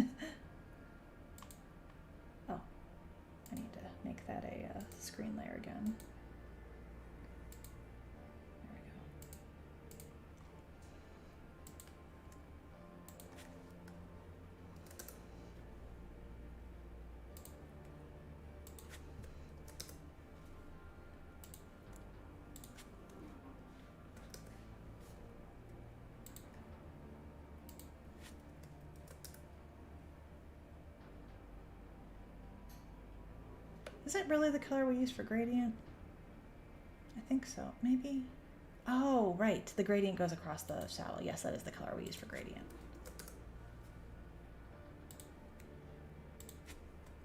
Oh, I need to make that a screen layer again. Is it really the color we use for gradient? I think so, maybe? Oh, right, the gradient goes across the saddle. Yes, that is the color we use for gradient.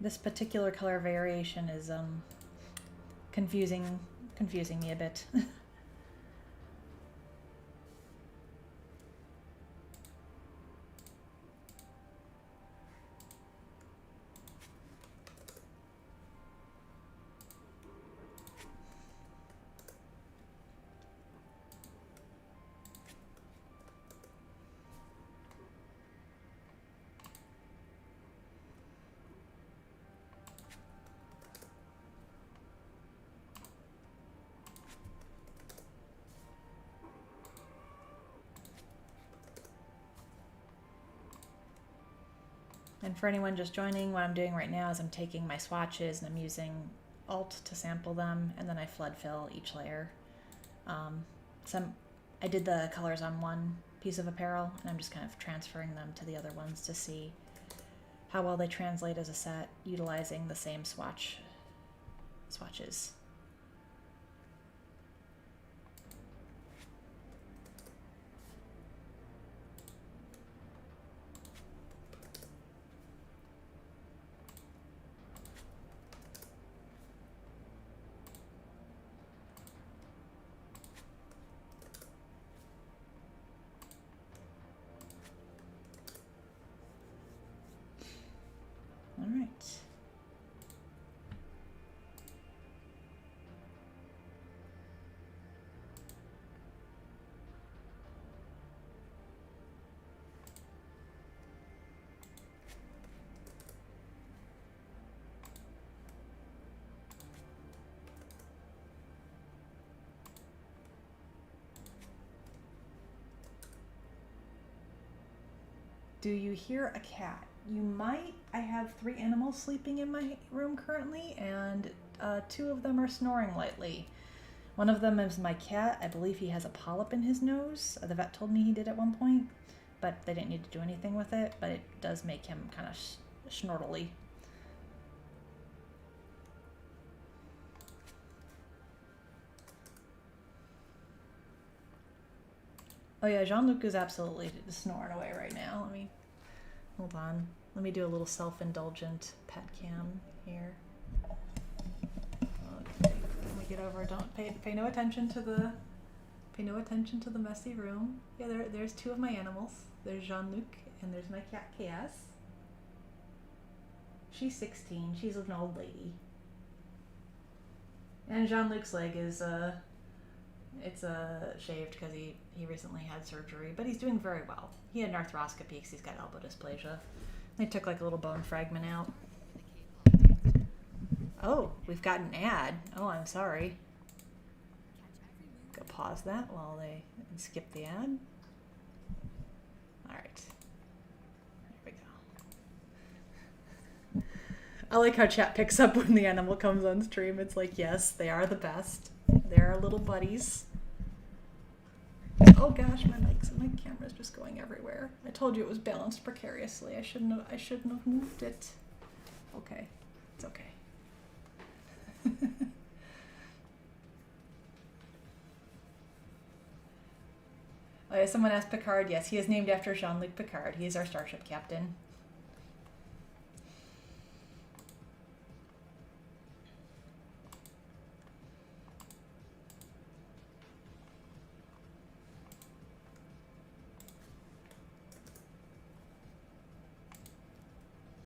This particular color variation is confusing me a bit. And for anyone just joining, what I'm doing right now is I'm taking my swatches and I'm using Alt to sample them, and then I flood fill each layer. I did the colors on one piece of apparel, and I'm just kind of transferring them to the other ones to see how well they translate as a set, utilizing the same swatches. All right. Do you hear a cat? You might. I have 3 animals sleeping in my room currently, and 2 of them are snoring lightly. One of them is my cat. I believe he has a polyp in his nose. The vet told me he did at one point, but they didn't need to do anything with it, but it does make him kind of snortly. Oh yeah, Jean-Luc is absolutely snoring away right now. Let me, hold on. Let me do a little self-indulgent pet cam here. Okay, let me get over. Don't pay no attention to the messy room. Yeah, there's 2 of my animals. There's Jean-Luc and there's my cat Cass. She's 16. She's an old lady. And Jean-Luc's leg is it's shaved because he recently had surgery, but he's doing very well. He had an arthroscopy because he's got elbow dysplasia. They took like a little bone fragment out. Oh, we've got an ad. Oh, I'm sorry. Go pause that while they skip the ad. All right. There we go. I like how chat picks up when the animal comes on stream. It's like, yes, they are the best. They're our little buddies. Oh gosh, my camera's just going everywhere. I told you it was balanced precariously. I shouldn't have moved it. Okay. It's okay. Oh yeah, someone asked Picard. Yes, he is named after Jean-Luc Picard. He is our starship captain.